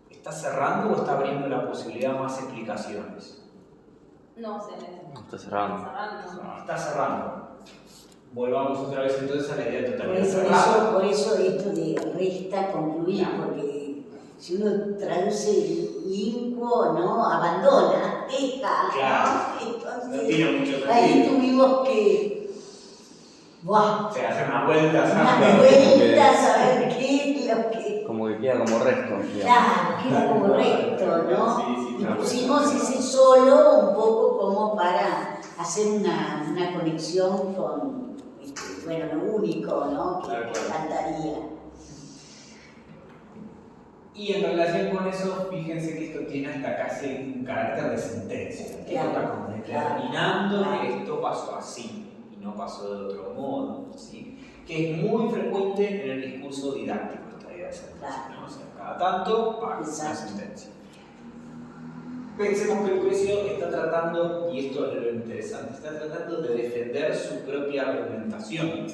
[SPEAKER 1] ¿Está cerrando o está abriendo la posibilidad a más explicaciones?
[SPEAKER 6] No sé.
[SPEAKER 4] Está cerrando.
[SPEAKER 1] Está cerrando. Volvamos otra vez entonces a la idea de
[SPEAKER 2] Por
[SPEAKER 1] totalidad.
[SPEAKER 2] por eso esto de resta concluir, porque si uno traduce lincuo, ¿no? Abandona, deja,
[SPEAKER 1] Claro.
[SPEAKER 2] ¿no? Entonces,
[SPEAKER 1] No tiene mucho sentido.
[SPEAKER 2] ahí tuvimos que
[SPEAKER 1] O sea, hacer una vuelta,
[SPEAKER 2] unas vueltas a ver qué es lo que...
[SPEAKER 4] Como que queda como resto. Digamos.
[SPEAKER 2] Claro, queda como recto, ¿no?
[SPEAKER 1] Sí,
[SPEAKER 2] Y
[SPEAKER 1] claro.
[SPEAKER 2] pusimos ese solo un poco como para hacer una conexión con, bueno, lo único, ¿no? Que
[SPEAKER 1] Claro.
[SPEAKER 2] faltaría.
[SPEAKER 1] Y en relación con eso, fíjense que esto tiene hasta casi un carácter de sentencia. Que
[SPEAKER 2] Claro,
[SPEAKER 1] está como determinando que esto pasó así y no pasó de otro modo, ¿sí? Que es muy frecuente en el discurso didáctico esta idea de sentencia, ¿no? O sea, cada tanto, una sentencia. Pensemos que Lucrecio está tratando, y esto es lo interesante, está tratando de defender su propia argumentación.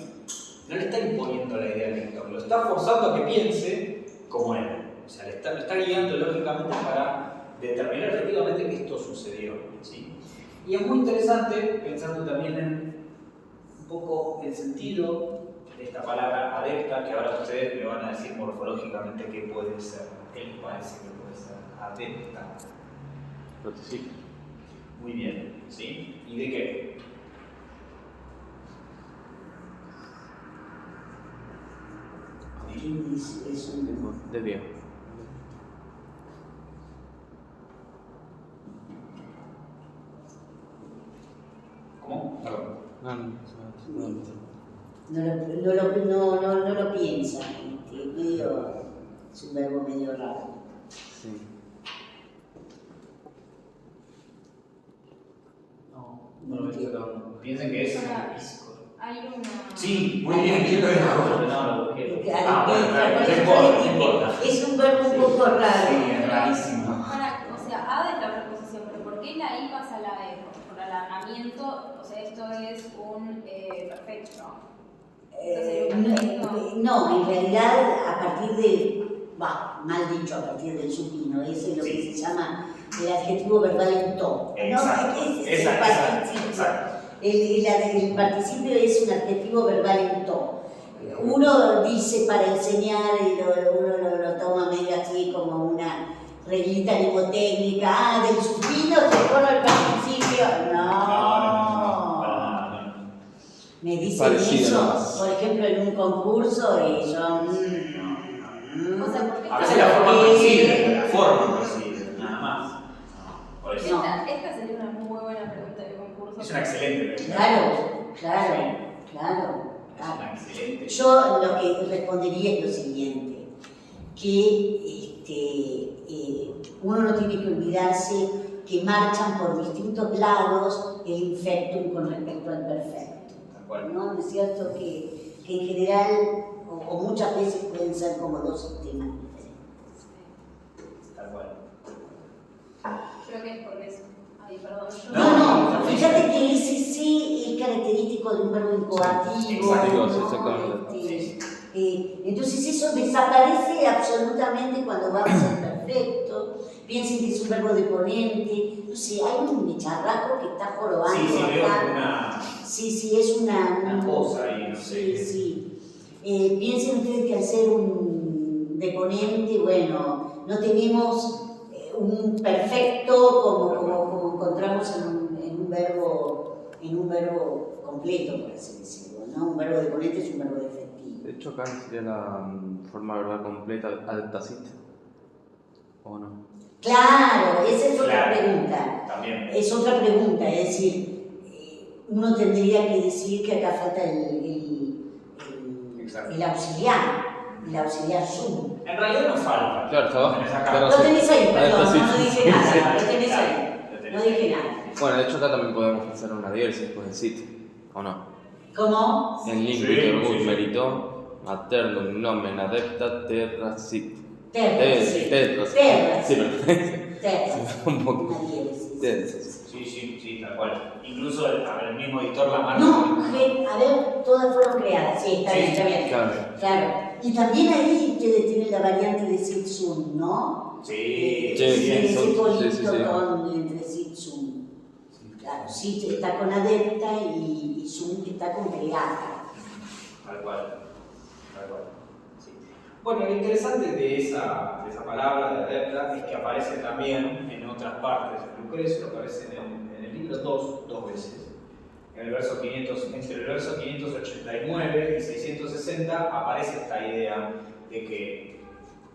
[SPEAKER 1] No le está imponiendo la idea al lector, lo está forzando a que piense como él. O sea, lo está guiando lógicamente para determinar efectivamente que esto sucedió, ¿sí? Y es muy interesante, pensando también en un poco el sentido de esta palabra adepta, que ahora ustedes me van a decir morfológicamente qué puede ser. ¿Qué les parece que puede ser adepta?
[SPEAKER 4] Protosigno.
[SPEAKER 1] Muy bien, ¿sí? ¿Y de qué?
[SPEAKER 2] Es un...
[SPEAKER 4] De Dios.
[SPEAKER 1] ¿Cómo? Perdón.
[SPEAKER 2] No lo piensa, es un verbo medio raro.
[SPEAKER 4] Sí.
[SPEAKER 1] No lo piensen que es.
[SPEAKER 6] Hay una...
[SPEAKER 1] Sí, muy bien, ¿quién lo dijo?
[SPEAKER 3] No, lo busqué.
[SPEAKER 2] Porque
[SPEAKER 1] no importa.
[SPEAKER 2] Es un verbo un poco raro.
[SPEAKER 1] Sí, es rarísimo.
[SPEAKER 6] O sea, A de la preposición, pero ¿por qué la I pasa a la E? Por alargamiento, o sea, esto es un perfecto.
[SPEAKER 2] No, en realidad a partir de, mal dicho, a partir del supino, ese es lo que se llama el adjetivo verbal en to.
[SPEAKER 1] Exacto, exacto.
[SPEAKER 2] El participio es un adjetivo verbal en to. Uno dice para enseñar y uno lo toma medio así como una reglita mnemotécnica, del supino se pone el participio. No. Me dicen
[SPEAKER 4] Parecido,
[SPEAKER 2] eso,
[SPEAKER 4] ¿no?
[SPEAKER 2] por ejemplo, en un concurso y yo...
[SPEAKER 6] O sea, porque
[SPEAKER 1] A veces la forma coincide, nada más. Por eso.
[SPEAKER 6] esta sería una muy buena pregunta de concurso.
[SPEAKER 1] Es una excelente pregunta.
[SPEAKER 2] Claro.
[SPEAKER 1] Es una excelente.
[SPEAKER 2] Yo lo que respondería es lo siguiente, que uno no tiene que olvidarse que marchan por distintos lados el infectum con respecto al perfecto. ¿No? Es cierto que en general, o muchas veces pueden ser como dos sistemas diferentes.
[SPEAKER 1] Tal cual.
[SPEAKER 6] Creo que es por eso. Ay, perdón.
[SPEAKER 2] No, fíjate que ese sí es característico de un verbo incoativo.
[SPEAKER 4] Exactamente.
[SPEAKER 2] Entonces eso desaparece absolutamente cuando vamos al perfecto. Piensen que es un verbo deponente. No sé, hay un bicharraco que está jorobando.
[SPEAKER 1] Sí, veo
[SPEAKER 2] acá.
[SPEAKER 1] una.
[SPEAKER 2] Sí, es una
[SPEAKER 1] cosa ahí, no sé.
[SPEAKER 2] Sí. Piensen ustedes que al ser un deponente, bueno, no tenemos un perfecto como encontramos en un verbo completo, por así decirlo, ¿no? Un verbo deponente es un verbo defectivo.
[SPEAKER 4] De hecho, acá sería la forma verbal completa adaptacit, ¿o no?
[SPEAKER 2] Claro, esa es otra pregunta.
[SPEAKER 1] También.
[SPEAKER 2] Es otra pregunta, es decir, uno tendría que decir que acá falta el auxiliar sum.
[SPEAKER 1] En realidad no falta.
[SPEAKER 4] Claro, está abajo.
[SPEAKER 2] Lo tenés ahí, perdón,
[SPEAKER 4] Adaptacit.
[SPEAKER 2] no dije nada, lo tenés ahí, no dije nada.
[SPEAKER 4] Bueno, de hecho acá también podemos hacer una diéresis después del sit, ¿o no?
[SPEAKER 2] ¿Cómo?
[SPEAKER 4] En lingüito merito maternum nomen adepta terra sit.
[SPEAKER 2] Terra,
[SPEAKER 4] Sí, perfecto. Un poco.
[SPEAKER 2] Una diéresis.
[SPEAKER 1] Sí, tal cual. Incluso el mismo editor la marca.
[SPEAKER 2] No, a ver, todas fueron creadas, sí, está bien. Claro. Y también ahí ustedes tienen la variante de sit sum, ¿no?
[SPEAKER 1] Sí,
[SPEAKER 2] Ese polito
[SPEAKER 4] sí.
[SPEAKER 2] entre sit sum. Claro, sit está con adepta y sum está con creata.
[SPEAKER 1] Tal cual. Sí. Bueno, lo interesante de esa palabra de adepta es que aparece también en otras partes. Lucrecio aparece en el libro dos veces. En el verso 500, entre el verso 589 y 660 aparece esta idea de que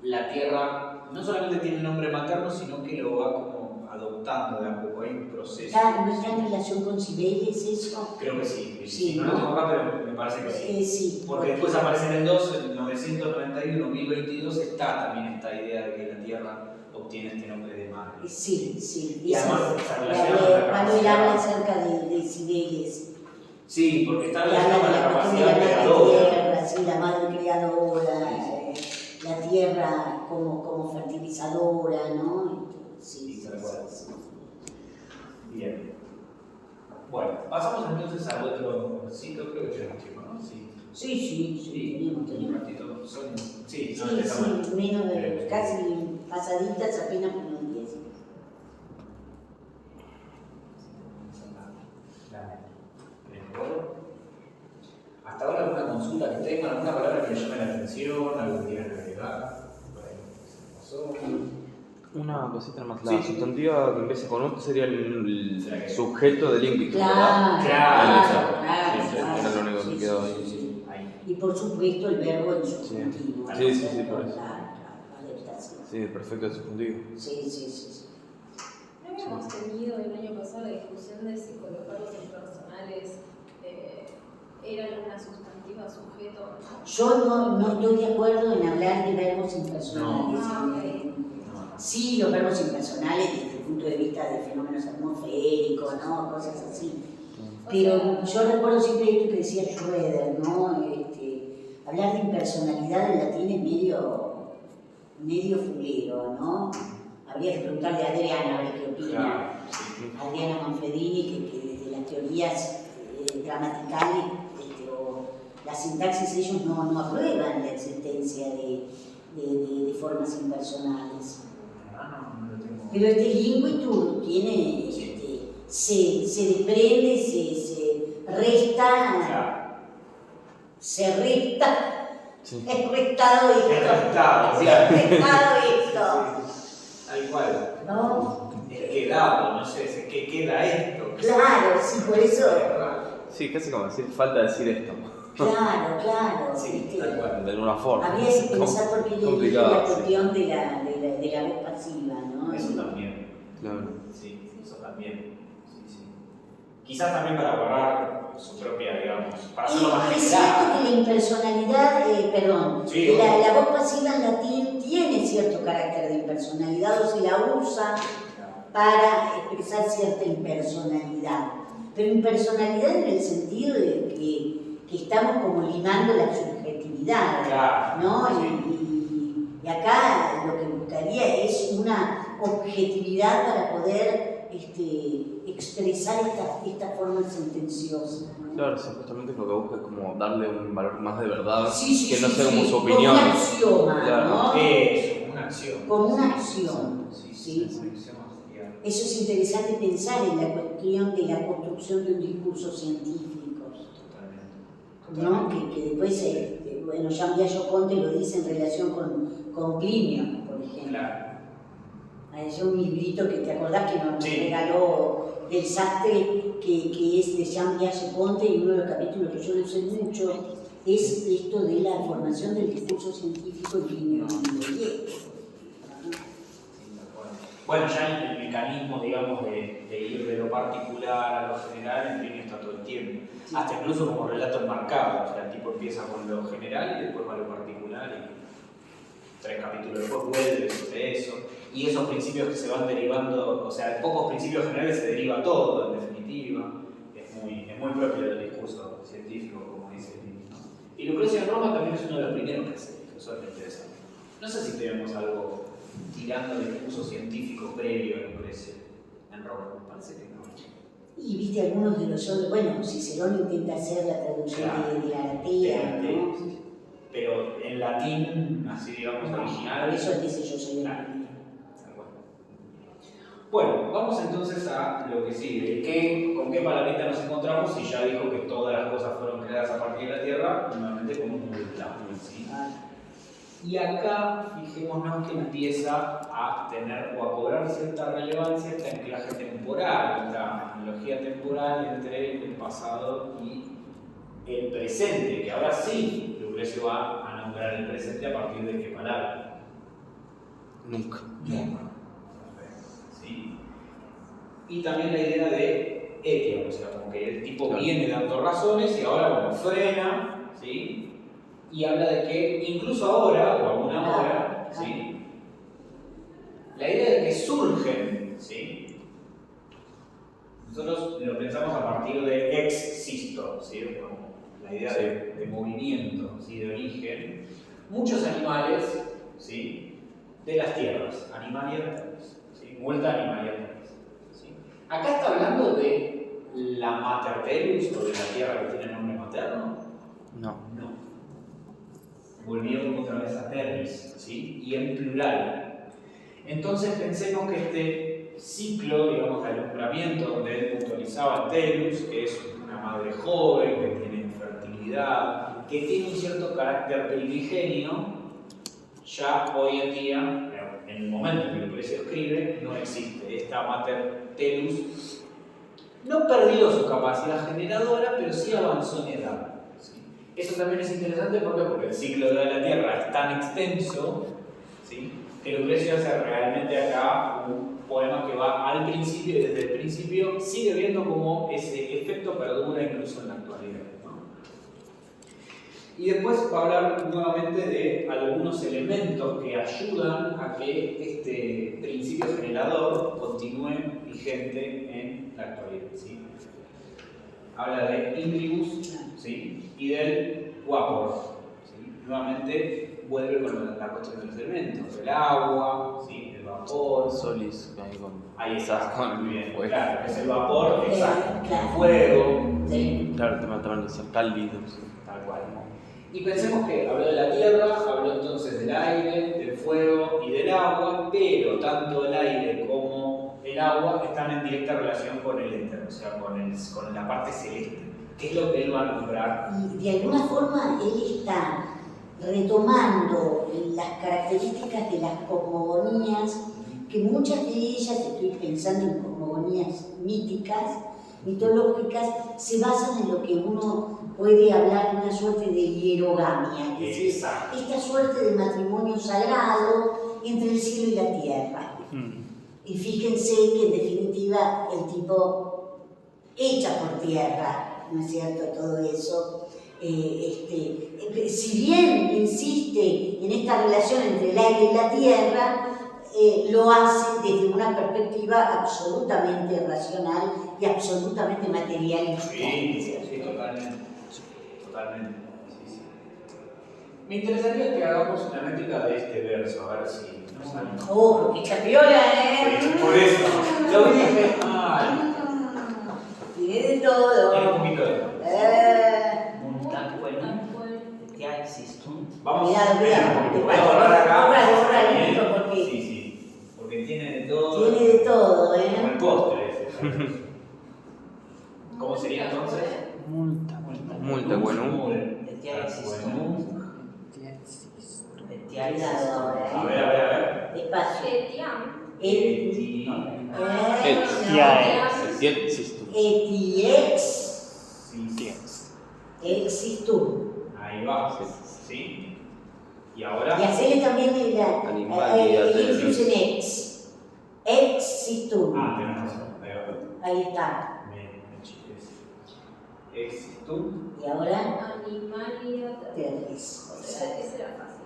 [SPEAKER 1] la tierra no solamente tiene un nombre materno, sino que lo va como adoptando de a poco. Hay un proceso.
[SPEAKER 2] ¿No está en relación con Cibeles eso?
[SPEAKER 1] Creo que sí.
[SPEAKER 2] Sí,
[SPEAKER 1] no lo tengo acá, pero me parece que sí.
[SPEAKER 2] Sí.
[SPEAKER 1] Porque después aparece en el 2, en 991, 1022, está también esta idea de que la tierra obtiene este nombre de madre.
[SPEAKER 2] Sí.
[SPEAKER 1] Y además se relaciona con la
[SPEAKER 2] cuando él
[SPEAKER 1] capacidad.
[SPEAKER 2] habla acerca de Cibeles.
[SPEAKER 1] Sí, porque está
[SPEAKER 2] Y habla
[SPEAKER 1] relacionado con
[SPEAKER 2] de
[SPEAKER 1] la
[SPEAKER 2] la
[SPEAKER 1] capacidad
[SPEAKER 2] madre
[SPEAKER 1] creadora.
[SPEAKER 2] tierra, sí, la madre creadora, la tierra como fertilizadora, ¿no? Sí,
[SPEAKER 1] tal cual. Bien. Bueno, pasamos entonces al otro ciclo, creo que ya lo tiempo, ¿no?
[SPEAKER 2] Sí,
[SPEAKER 1] Un ratito. Sí,
[SPEAKER 2] menos de casi pasaditas, apenas unos 10.
[SPEAKER 1] Hasta ahora alguna consulta que tengan, alguna palabra que les llame la atención, algo que quieran agregar.
[SPEAKER 4] Una cosita más. La sustantiva que empieza con otro sería el sujeto del límbico.
[SPEAKER 2] Claro.
[SPEAKER 4] Era lo único que quedaba ahí.
[SPEAKER 2] Y por supuesto el verbo en subjuntivo.
[SPEAKER 4] Sí, por eso.
[SPEAKER 2] Adaptación.
[SPEAKER 4] Sí, el perfecto del subjuntivo.
[SPEAKER 2] Sí.
[SPEAKER 6] ¿No habíamos tenido el año pasado la discusión de si con los verbos impersonales eran una sustantiva sujeto o no?
[SPEAKER 2] Yo no estoy de acuerdo en hablar de verbos impersonales. Sí, los verbos impersonales desde el punto de vista de fenómenos atmosféricos, ¿no? Cosas así. Pero yo recuerdo siempre esto que decía Schroeder, ¿no? Hablar de impersonalidad en latín es medio fulero, ¿no? Habría que preguntarle a Adriana a ver qué opina. Adriana Manfredini, que desde las teorías gramaticales o la sintaxis ellos no aprueban la existencia de formas impersonales. Pero este lingüitur tiene, se desprende, se resta, es restado esto.
[SPEAKER 1] Tal cual.
[SPEAKER 2] ¿No?
[SPEAKER 1] Es quedado, no sé, ¿qué queda esto?
[SPEAKER 2] Claro, sí, por eso.
[SPEAKER 4] Sí, casi como decir, falta decir esto.
[SPEAKER 2] Claro.
[SPEAKER 1] Sí, tal cual.
[SPEAKER 4] De alguna forma.
[SPEAKER 2] Habría que pensar porque le dije
[SPEAKER 4] complicado,
[SPEAKER 2] la
[SPEAKER 4] sí.
[SPEAKER 2] cuestión de la voz pasiva, ¿no?
[SPEAKER 1] Eso también.
[SPEAKER 4] Claro.
[SPEAKER 1] Sí, eso también. Sí. Quizás también para agarrar su propia, digamos, para hacerlo más
[SPEAKER 2] Es
[SPEAKER 1] general.
[SPEAKER 2] cierto que la impersonalidad,
[SPEAKER 1] Sí,
[SPEAKER 2] que la voz pasiva en latín tiene cierto carácter de impersonalidad o se la usa para expresar cierta impersonalidad. Pero impersonalidad en el sentido de que estamos como limando la subjetividad,
[SPEAKER 1] Claro,
[SPEAKER 2] ¿no?
[SPEAKER 1] sí.
[SPEAKER 2] Y acá lo que buscaría es una objetividad para poder expresar esta forma sentenciosa, ¿no?
[SPEAKER 4] Claro, sí, justamente lo que busca es como darle un valor más de verdad,
[SPEAKER 2] Sí,
[SPEAKER 4] que no sea como su
[SPEAKER 2] como
[SPEAKER 4] opinión.
[SPEAKER 2] un axioma,
[SPEAKER 4] Claro.
[SPEAKER 2] ¿no?
[SPEAKER 1] Eso, una acción.
[SPEAKER 2] Como una acción,
[SPEAKER 1] Sí.
[SPEAKER 2] Eso es interesante pensar en la cuestión de la construcción de un discurso científico, ¿no? Que después, bueno, Jean-Pierre Conte lo dice en relación con Plinio, por ejemplo.
[SPEAKER 1] Claro.
[SPEAKER 2] Hay un librito que te acordás que nos
[SPEAKER 1] Sí.
[SPEAKER 2] regaló del sastre, que es de Jean-Pierre Conte, y uno de los capítulos que yo lo sé mucho es esto de la formación del discurso científico en Plinio.
[SPEAKER 1] Bueno, ya el mecanismo, digamos, de ir de lo particular a lo general en Plinio está todo el tiempo.
[SPEAKER 2] Sí.
[SPEAKER 1] Hasta incluso como relato enmarcado. O sea, el tipo empieza con lo general y después va a lo particular y 3 capítulos después vuelve sobre eso. Y esos principios que se van derivando, o sea, de pocos principios generales se deriva todo, en definitiva. Es muy propio del discurso científico, como dice Plinio, ¿no? Y Lucrecia en Roma también es uno de los primeros que hace esto, eso es lo interesante. No sé si tenemos algo tirando de discurso científico previo a Lucrecia en Roma, me parece que no.
[SPEAKER 2] Y viste algunos de los otros, bueno, Cicerón intenta hacer la traducción de Aratea, ¿no?
[SPEAKER 1] Pero en latín, así digamos, original.
[SPEAKER 2] Por eso dice yo soy el
[SPEAKER 1] Claro.
[SPEAKER 2] primero.
[SPEAKER 1] Bueno, vamos entonces a lo que sigue. ¿Con qué palabrita nos encontramos? Si ya dijo que todas las cosas fueron creadas a partir de la Tierra, nuevamente con un multado, ¿sí? Y acá, fijémonos que empieza a tener o a cobrar cierta relevancia esta anclaje temporal, esta analogía temporal entre el pasado y el presente, que ahora sí Lucrecio va a nombrar el presente a partir de qué palabra.
[SPEAKER 4] Nunca.
[SPEAKER 1] ¿Sí? Y también la idea de etiam, o sea, como que el tipo viene dando razones y ahora, bueno, frena, ¿sí? Y habla de que incluso ahora, o aún ahora, ¿sí? La idea de que surgen, ¿sí? Nosotros lo pensamos a partir de existo, ¿sí? Como la idea de movimiento, ¿sí? De origen. Muchos animales, ¿sí? De las tierras, animaliantes, ¿sí? Multa animaliantes, ¿sí? Acá está hablando de la Mater Tellus, o de la tierra que tiene nombre materno.
[SPEAKER 4] No.
[SPEAKER 1] Volviendo otra vez a Terris, ¿sí? Y en plural. Entonces pensemos que este ciclo, digamos, de alumbramiento, donde él puntualizaba a Tellus, que es una madre joven, que tiene fertilidad, que tiene un cierto carácter primigenio, ya hoy en día, en el momento en que Lucrecio escribe, no existe. Esta Mater Tellus no perdió su capacidad generadora, pero sí avanzó en edad. Eso también es interesante porque el ciclo de la Tierra es tan extenso, ¿sí? Que Lucrecio hace realmente acá un poema que va al principio y desde el principio sigue viendo cómo ese efecto perdura incluso en la actualidad, ¿no? Y después va a hablar nuevamente de algunos elementos que ayudan a que este principio generador continúe vigente en la actualidad, ¿sí? Habla de Indribus, ¿sí? Y del Vapor, ¿sí? Nuevamente vuelve con la cuestión de los elementos, el agua, ¿sí? El vapor.
[SPEAKER 4] Solis,
[SPEAKER 1] Ahí está, muy bien.
[SPEAKER 4] Fuego.
[SPEAKER 1] Claro, es el vapor, exacto.
[SPEAKER 2] Claro.
[SPEAKER 1] El fuego,
[SPEAKER 2] Sí.
[SPEAKER 4] Claro, el tema también de ser cálidos.
[SPEAKER 1] tal cual, ¿no? Y pensemos que habló de la tierra, habló entonces del aire, del fuego y del agua, pero tanto el aire como el agua están en directa relación con el éter, o sea, con la parte celeste, que es lo que él va a nombrar.
[SPEAKER 2] Y de alguna forma él está retomando las características de las cosmogonías, que muchas de ellas, estoy pensando en cosmogonías míticas, mitológicas, se basan en lo que uno puede hablar de una suerte de hierogamia, es decir,
[SPEAKER 1] Exacto.
[SPEAKER 2] esta suerte de matrimonio sagrado entre el cielo y la tierra. Y fíjense que en definitiva el tipo echa por tierra, ¿no es cierto?, todo eso. Si bien insiste en esta relación entre el aire y la tierra, lo hace desde una perspectiva absolutamente racional y absolutamente material.
[SPEAKER 1] Sí, totalmente. Totalmente. Sí, sí. Me interesaría que hagamos una métrica de este verso, a ver si nos sale.
[SPEAKER 2] Oh, porque chapiola,
[SPEAKER 1] Sí, por eso. Lo dije mal.
[SPEAKER 2] Tiene de todo.
[SPEAKER 1] Tiene un poquito de todo.
[SPEAKER 3] Ya existum.
[SPEAKER 1] Vamos
[SPEAKER 2] Cuidado,
[SPEAKER 1] voy a borrar acá.
[SPEAKER 2] Borrale, porque
[SPEAKER 1] Sí, sí. Porque tiene de todo.
[SPEAKER 2] tiene de todo,
[SPEAKER 1] Como el postre ese. ¿Cómo sería entonces?
[SPEAKER 4] Multa, bueno.
[SPEAKER 3] Ya existum. Ya
[SPEAKER 2] Cuidado ahora,
[SPEAKER 1] A ver.
[SPEAKER 2] despacio.
[SPEAKER 6] Etiam.
[SPEAKER 2] Existum.
[SPEAKER 1] Ahí va. Sí. Y ahora.
[SPEAKER 2] Y hacerle también el incluso en ex. Existum.
[SPEAKER 1] Tenés razón.
[SPEAKER 2] Ahí está.
[SPEAKER 1] Me chiques. Existum.
[SPEAKER 2] Y ahora,
[SPEAKER 6] Animalia.
[SPEAKER 2] terris.
[SPEAKER 6] Ese era fácil.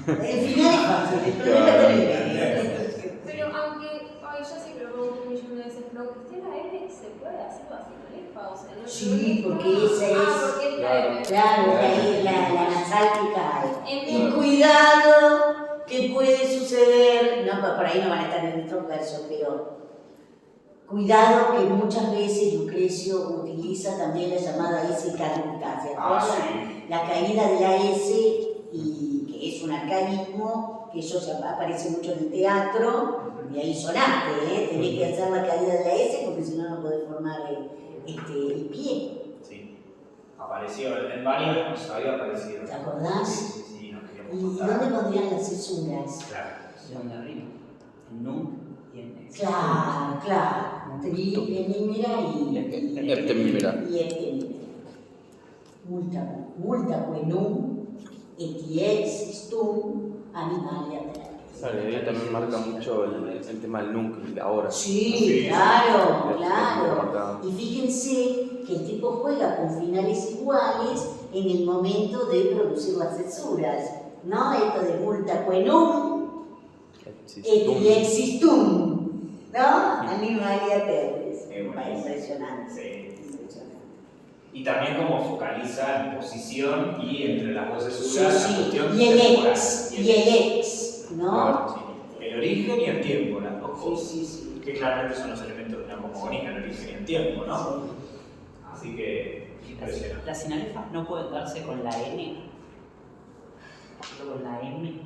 [SPEAKER 2] El final es fácil, el problema es
[SPEAKER 6] Pero aunque, ya sé que lo pregunto un millón de veces, pero que esté la M, ¿se puede hacer basilefa? O sea, no
[SPEAKER 2] Sí, porque esa es.
[SPEAKER 6] porque es la M.
[SPEAKER 2] Claro, ahí la nasal que cae. Y
[SPEAKER 6] Entonces-
[SPEAKER 2] cuidado que puede suceder, no, por ahí no van a estar en estos versos, pero cuidado que muchas veces Lucrecio utiliza también la llamada S caduca, ¿se acuerdan? La caída de la S, y que es un arcaísmo, que eso aparece mucho en el teatro, y ahí sonaste, tenés que hacer la caída de la S porque si no no podés formar el pie.
[SPEAKER 1] Sí. Apareció en varios, había aparecido.
[SPEAKER 2] ¿Te acordás?
[SPEAKER 1] Sí, nos
[SPEAKER 2] ¿Y
[SPEAKER 1] queríamos
[SPEAKER 2] dónde
[SPEAKER 1] contar.
[SPEAKER 2] pondrían las cesuras?
[SPEAKER 1] Claro.
[SPEAKER 3] Donde arriba. En nunc y en ex.
[SPEAKER 2] Claro. Trilemímera y
[SPEAKER 4] Heptemímera.
[SPEAKER 2] Multa quenum etiex animalia terris.
[SPEAKER 4] Claro, y ahí también marca mucho el tema del nunc y la hora.
[SPEAKER 2] Sí, claro. Y fíjense que el tipo juega con finales iguales en el momento de producir las cesuras, ¿no? Esto de multa quenum etiex ¿no? Animalia terris. Impresionante.
[SPEAKER 1] Sí. Y también como focaliza en posición y entre las dos cesuras la cuestión
[SPEAKER 2] Y el
[SPEAKER 1] temporal.
[SPEAKER 2] ex, ¿no?
[SPEAKER 1] Claro, sí. El origen y el tiempo, las dos cosas.
[SPEAKER 2] Sí.
[SPEAKER 1] Que claramente son los elementos de una cosmogonía, el origen y el tiempo, ¿no?
[SPEAKER 2] Sí.
[SPEAKER 1] Así que impresionante.
[SPEAKER 3] Las sinalefas no pueden darse con la N, solo con la M.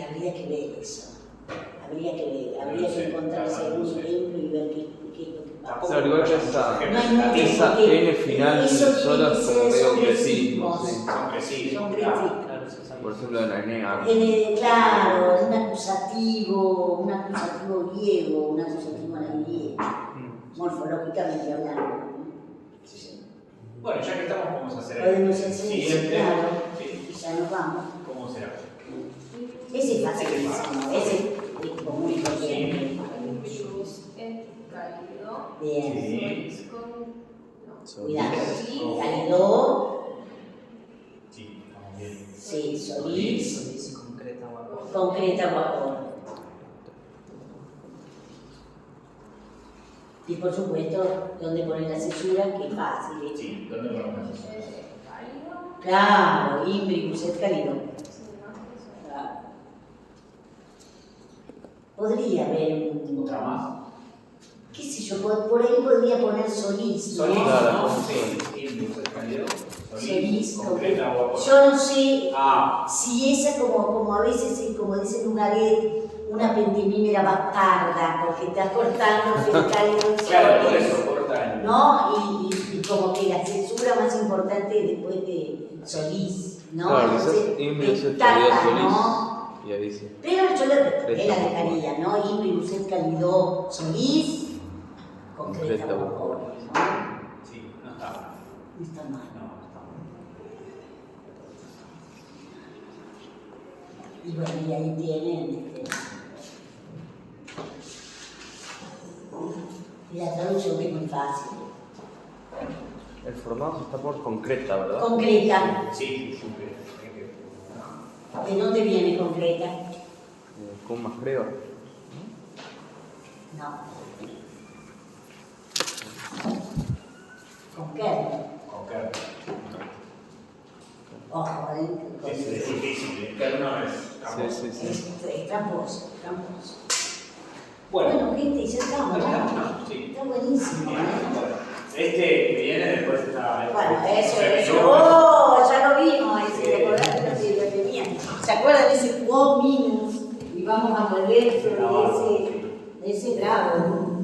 [SPEAKER 2] Habría que ver eso. Habría
[SPEAKER 1] No sé,
[SPEAKER 2] que encontrarse
[SPEAKER 1] claro,
[SPEAKER 2] algún
[SPEAKER 1] no sé.
[SPEAKER 2] ejemplo y ver qué es lo que pasa.
[SPEAKER 1] Tampoco
[SPEAKER 4] Claro, igual que
[SPEAKER 2] No hay mucho,
[SPEAKER 4] esa
[SPEAKER 2] porque
[SPEAKER 4] N final
[SPEAKER 2] eso tiene
[SPEAKER 4] sola
[SPEAKER 2] que
[SPEAKER 4] es
[SPEAKER 2] ser
[SPEAKER 4] como medio
[SPEAKER 2] sobre
[SPEAKER 4] crecimos.
[SPEAKER 2] signos.
[SPEAKER 1] son crecidos.
[SPEAKER 2] Son
[SPEAKER 1] claro.
[SPEAKER 2] crecidos.
[SPEAKER 3] Claro, eso es algo.
[SPEAKER 4] Por ejemplo, en la N.
[SPEAKER 2] Claro, un acusativo griego, un acusativo griego, morfológicamente hablando.
[SPEAKER 1] Bueno, ya que estamos, vamos a hacer
[SPEAKER 2] Podemos
[SPEAKER 1] el
[SPEAKER 2] hacer
[SPEAKER 1] siguiente.
[SPEAKER 2] eso, claro.
[SPEAKER 1] Sí.
[SPEAKER 2] Ya nos vamos.
[SPEAKER 1] ¿Cómo será?
[SPEAKER 2] Ese es facilísimo, ese es común y corriente.
[SPEAKER 6] Virus es cálido.
[SPEAKER 2] Bien,
[SPEAKER 1] Sí.
[SPEAKER 2] cuidado.
[SPEAKER 1] Sí.
[SPEAKER 2] Cálido,
[SPEAKER 1] Sí, estamos bien.
[SPEAKER 2] sí, solís,
[SPEAKER 3] Solís y concreta guapo.
[SPEAKER 2] concreta, vapor. Y por supuesto, ¿dónde poner la cesura? Que es fácil.
[SPEAKER 1] Sí, ¿dónde ponemos eso?
[SPEAKER 6] Cálido.
[SPEAKER 2] Claro, imbricus et cálido.
[SPEAKER 6] Sí, ¿no? Eso.
[SPEAKER 2] Claro. Podría haber un.
[SPEAKER 1] ¿Otra más?
[SPEAKER 2] ¿Qué sé yo? Por ahí podría poner solís, ¿no?
[SPEAKER 1] Solís,
[SPEAKER 4] Claro.
[SPEAKER 1] ¿no? Sí, indus, el cálido.
[SPEAKER 2] Solís,
[SPEAKER 1] concreta o vapor.
[SPEAKER 2] yo no sé
[SPEAKER 1] Ah,
[SPEAKER 2] si esa como a veces, como dice Lugaret, una pentimímera bastarda, porque está cortando el cálido del
[SPEAKER 1] claro, por
[SPEAKER 2] solís,
[SPEAKER 1] eso corta el.
[SPEAKER 2] ¿no? Y como que la censura más importante después de solís, ¿no?
[SPEAKER 4] Claro,
[SPEAKER 2] Entonces,
[SPEAKER 4] quizás imbricus et
[SPEAKER 2] destaca,
[SPEAKER 4] cálido solís.
[SPEAKER 2] ¿no?
[SPEAKER 4] Y ahí sí.
[SPEAKER 2] Pero yo le la dejaría, ¿no? Imbricus et cálido solís, concreta
[SPEAKER 4] Concreta
[SPEAKER 2] vapor, ¿no?
[SPEAKER 1] Sí, no está.
[SPEAKER 2] No está mal.
[SPEAKER 1] No, está mal.
[SPEAKER 2] Y bueno, y ahí tienen. Y la traducción que es muy fácil.
[SPEAKER 4] El formato está por concreta, ¿verdad?
[SPEAKER 2] Concreta.
[SPEAKER 1] Sí,
[SPEAKER 2] ¿De dónde viene concreta?
[SPEAKER 4] Con más creo.
[SPEAKER 2] No. ¿Con qué?
[SPEAKER 1] Concreto.
[SPEAKER 2] Ojo,
[SPEAKER 1] Es difícil, que no es.
[SPEAKER 4] Sí.
[SPEAKER 2] Es tramposo, tramposo.
[SPEAKER 1] Bueno,
[SPEAKER 2] Gente, ya estamos, ¿no?
[SPEAKER 1] sí.
[SPEAKER 2] Está buenísimo,
[SPEAKER 1] Bien,
[SPEAKER 2] ¿eh?
[SPEAKER 1] bueno. Este que viene después está.
[SPEAKER 2] Bueno, eso,
[SPEAKER 1] Se
[SPEAKER 2] ¡oh! Ya lo vimos, ese, recordate que lo tenía. ¿Se acuerdan de ese quo minus? Y vamos a volver sobre ese bravo.